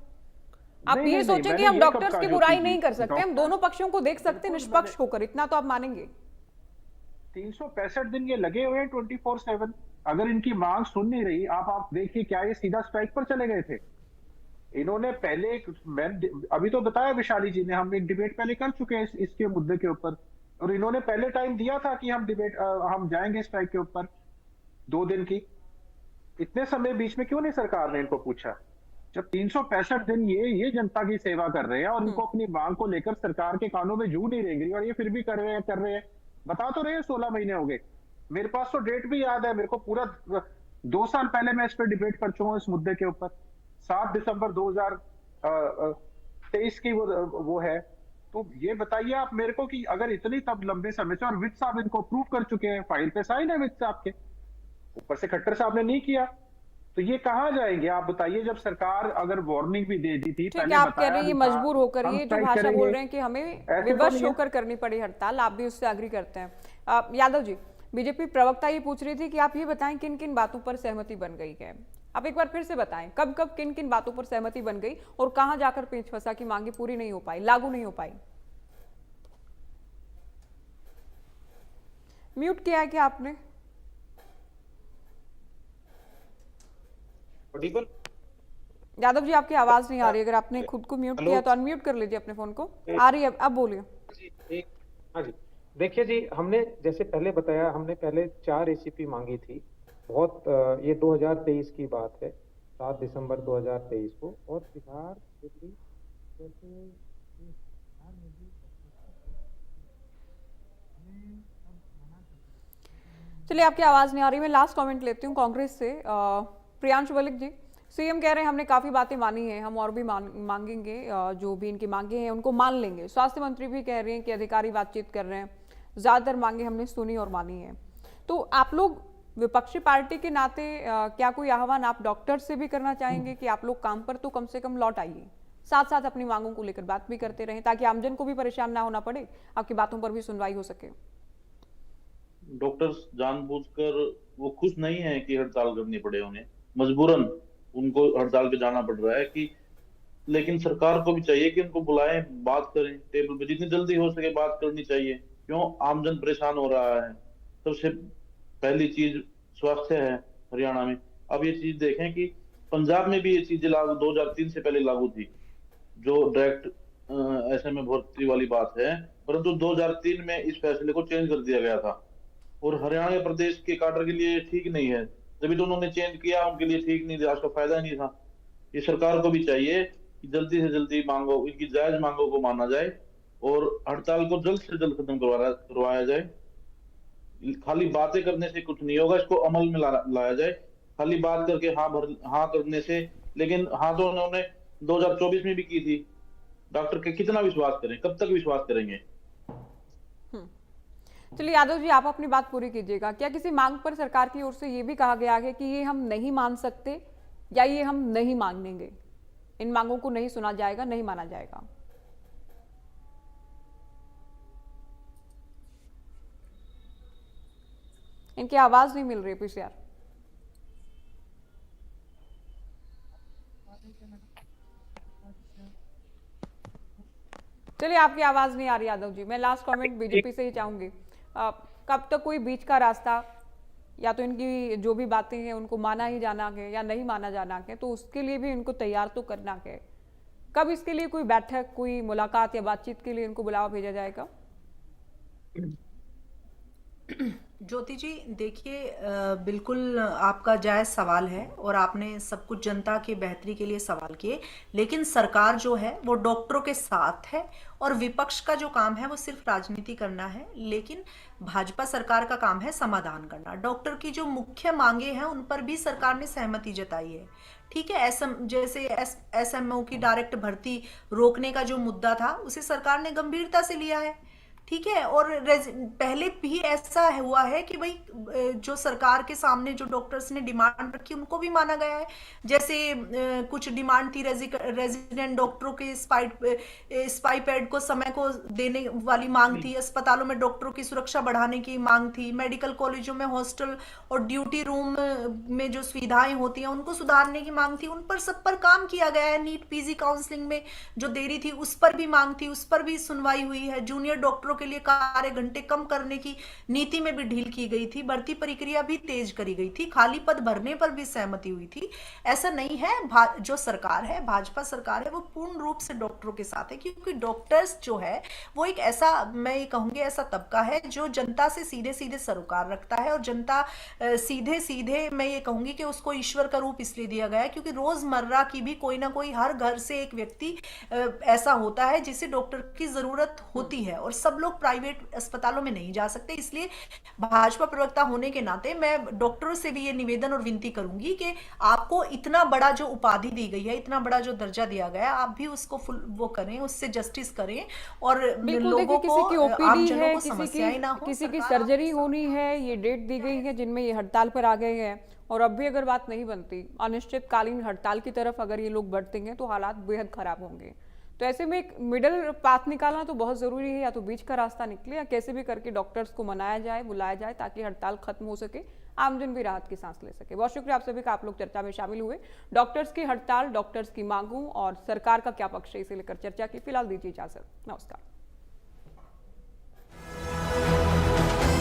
आप नहीं, ये नहीं, सोचें मैंने कि हम ये कब डॉक्टर्स कहा की जो बुराई कि नहीं कर सकते, हम दोनों पक्षों को देख सकते हैं निष्पक्ष होकर, इतना तो आप मानेंगे। 365 दिन ये लगे हुए हैं 24/7। अगर इनकी मांग सुन नहीं रही, आप देखिए, क्या ये सीधा स्ट्राइक पर चले गए थे? इन्होंने पहले अभी तो बताया विशाली जी ने, हम एक डिबेट पहले कर चुके हैं इसके मुद्दे के ऊपर, और इन्होंने पहले टाइम दिया था कि हम जाएंगे स्ट्राइक के ऊपर 2 दिन की। इतने समय बीच में क्यों नहीं सरकार ने इनको पूछा? जब 365 दिन ये जनता की सेवा कर रहे हैं, और इनको अपनी मांग को लेकर सरकार के कानों में जू नहीं रेंग रही, और ये फिर भी कर रहे हैं। बता तो रहे हैं 16 महीने हो गए। मेरे पास तो डेट भी याद है, मेरे को पूरा 2 साल पहले मैं इस पर डिबेट कर चुका हूं इस मुद्दे के ऊपर। 7 दिसंबर 2023 की वो है। तो ये बताइए आप मेरे को कि अगर इतनी तब लंबे समय से, और वित्त साहब इनको अप्रूव कर चुके हैं, फाइल पे साइन है वित्त साहब के, ऊपर से खट्टर साहब ने नहीं किया, तो ये कहाँ जाएंगे? आप बताइए। जब सरकार अगर वार्निंग भी दे दी थी, ठीक है, आप कह रहे हैं ये मजबूर होकर, ये जो भाषा बोल रहे हैं कि हमें विवश होकर करनी पड़ी हड़ताल, आप भी उससे एग्री करते हैं। यादव जी, बीजेपी प्रवक्ता ये पूछ रही थी कि आप ये बताएं किन किन बातों पर सहमति बन गई है। आप एक बार फिर से बताएं, कब कब किन किन बातों पर सहमति बन गई और कहां जाकर पेच फंसा की मांगे पूरी नहीं हो पाई, लागू नहीं हो पाई? म्यूट किया है क्या आपने? यादव जी, आपकी आवाज नहीं आ रही, अगर आपने खुद को म्यूट किया तो अनम्यूट कर लीजिए अपने फोन को। आ रही है, अब बोलिए। हाँ जी, देखिए जी, हमने जैसे पहले बताया, हमने पहले 4 एसीपी मांगी थी। बहुत ये 2023 की बात है, 7 दिसंबर 2023 को। और बिहार, दिल्ली जैसे चलिए, आपकी आवाज नहीं आ रही, मैं लास्ट कमेंट लेती हूँ कांग्रेस से। प्रियांशु वलिक जी, सीएम कह रहे हैं हमने काफी बातें मानी हैं, हम और भी मांगेंगे, जो भी इनकी मांगे हैं उनको मान लेंगे। स्वास्थ्य मंत्री भी कह रहे हैं कि अधिकारी बातचीत कर रहे हैं, ज्यादातर मांगे हमने सुनी और मानी है। तो आप लोग विपक्षी पार्टी के नाते क्या कोई आह्वान आप डॉक्टर से भी करना चाहेंगे कि आप लोग काम पर तो कम से कम लौट आइए, साथ साथ अपनी मांगों को लेकर बात भी करते रहें, ताकि आमजन को भी परेशान ना होना पड़े, आपकी बातों पर भी सुनवाई हो सके? डॉक्टर्स जानबूझकर वो खुश नहीं है कि हड़ताल करनी पड़े, उन्हें मजबूरन उनको हड़ताल पे जाना पड़ रहा है कि, लेकिन सरकार को भी चाहिए कि उनको बुलाएं, बात करें, टेबल पे जितनी जल्दी हो सके बात करनी चाहिए। क्यों आमजन परेशान हो रहा है? सबसे पहली चीज स्वास्थ्य है हरियाणा में। अब ये चीज देखें कि पंजाब में भी ये चीजें लागू 2003 से पहले लागू थी, जो डायरेक्ट ऐसे में भर्ती वाली बात है, परंतु 2003 में इस फैसले को चेंज कर दिया गया था, और हरियाणा प्रदेश के काडर के लिए ठीक नहीं है, तभी तो उन्होंने चेंज किया, उनके लिए ठीक नहीं था, उसका फायदा नहीं था। ये सरकार को भी चाहिए कि जल्दी से जल्दी मांगो, इनकी जायज मांगों को माना जाए और हड़ताल को जल्द से जल्द खत्म करवाया जाए। खाली बातें करने से कुछ नहीं होगा, इसको अमल में लाया जाए। खाली बात करके हाँ करने से, लेकिन हाँ तो उन्होंने 2024 में भी की थी। डॉक्टर के कितना विश्वास करें, कब तक विश्वास करेंगे? चलिए यादव जी, आप अपनी बात पूरी कीजिएगा। क्या किसी मांग पर सरकार की ओर से ये भी कहा गया है कि ये हम नहीं मान सकते, या ये हम नहीं मानेंगे, इन मांगों को नहीं सुना जाएगा, नहीं माना जाएगा? इनकी आवाज नहीं मिल रही पीसीआर। चलिए, आपकी आवाज नहीं आ रही यादव जी। मैं लास्ट कमेंट बीजेपी से ही चाहूंगी। कब तक कोई बीच का रास्ता, या तो इनकी जो भी बातें हैं उनको माना ही जाना है या नहीं माना जाना है, तो उसके लिए भी इनको तैयार तो करना है। कब इसके लिए कोई बैठक, कोई मुलाकात या बातचीत के लिए इनको बुलावा भेजा जाएगा? ज्योति जी, देखिए, बिल्कुल आपका जायज़ सवाल है और आपने सब कुछ जनता के बेहतरी के लिए सवाल किए, लेकिन सरकार जो है वो डॉक्टरों के साथ है और विपक्ष का जो काम है वो सिर्फ राजनीति करना है, लेकिन भाजपा सरकार का काम है समाधान करना। डॉक्टर की जो मुख्य मांगे हैं उन पर भी सरकार ने सहमति जताई है। ठीक है, जैसे एसएमओ की डायरेक्ट भर्ती रोकने का जो मुद्दा था उसे सरकार ने गंभीरता से लिया है। ठीक है, और पहले भी ऐसा हुआ है कि भाई जो सरकार के सामने जो डॉक्टर्स ने डिमांड रखी उनको भी माना गया है। जैसे कुछ डिमांड थी रेजिडेंट डॉक्टरों के स्पाइपेड को समय को देने वाली मांग थी, अस्पतालों में डॉक्टरों की सुरक्षा बढ़ाने की मांग थी, मेडिकल कॉलेजों में हॉस्टल और ड्यूटी रूम में जो सुविधाएं होती हैं उनको सुधारने की मांग थी। उन पर सब पर काम किया गया है। नीट पीजी काउंसलिंग में जो देरी थी उस पर भी मांग थी, उस पर भी सुनवाई हुई है। जूनियर डॉक्टरों के लिए कार्य घंटे कम करने की नीति में भी ढील की गई थी, भर्ती प्रक्रिया भी तेज करी गई थी, खाली पद भरने पर भी सहमति हुई थी। ऐसा नहीं है, जो सरकार है, भाजपा सरकार है, वो पूर्ण रूप से डॉक्टरों के साथ है, क्योंकि डॉक्टर्स जो है वो एक ऐसा, मैं ये कहूंगी, ऐसा तबका है जो जनता से सीधे सीधे सरोकार रखता है और जनता सीधे सीधे, मैं ये कहूंगी कि उसको ईश्वर का रूप इसलिए दिया गया है क्योंकि रोजमर्रा की भी कोई ना कोई, हर घर से एक व्यक्ति ऐसा होता है जिसे डॉक्टर की जरूरत होती है और सब लोग प्राइवेट अस्पतालों में नहीं जा सकते। इसलिए भाजपा प्रवक्ता होने के नाते मैं डॉक्टरों से भी ये निवेदन और विनती करूंगी कि आपको इतना बड़ा जो उपाधि दी गई है, इतना बड़ा जो दर्जा दिया गया है, आप भी उसको फुल वो करें, उससे जस्टिस करें और लोगों को, किसी की आम ओपीडी जनों है, को समस्याएं ना हो। किसी की सर्जरी होनी है, ये डेट दी गई है जिनमें ये हड़ताल पर आ गए हैं, और अब भी अगर बात नहीं बनती, अनिश्चितकालीन हड़ताल की तरफ अगर ये लोग बढ़ते हैं तो हालात बेहद खराब होंगे। तो ऐसे में एक मिडल पाथ निकालना तो बहुत जरूरी है, या तो बीच का रास्ता निकले या कैसे भी करके डॉक्टर्स को मनाया जाए, बुलाया जाए, ताकि हड़ताल खत्म हो सके, आमजन भी राहत की सांस ले सके। बहुत शुक्रिया आप सभी का, आप लोग चर्चा में शामिल हुए। डॉक्टर्स की हड़ताल, डॉक्टर्स की मांगों और सरकार का क्या पक्ष है, इसे लेकर चर्चा की। फिलहाल दीजिए इजाजत, नमस्कार।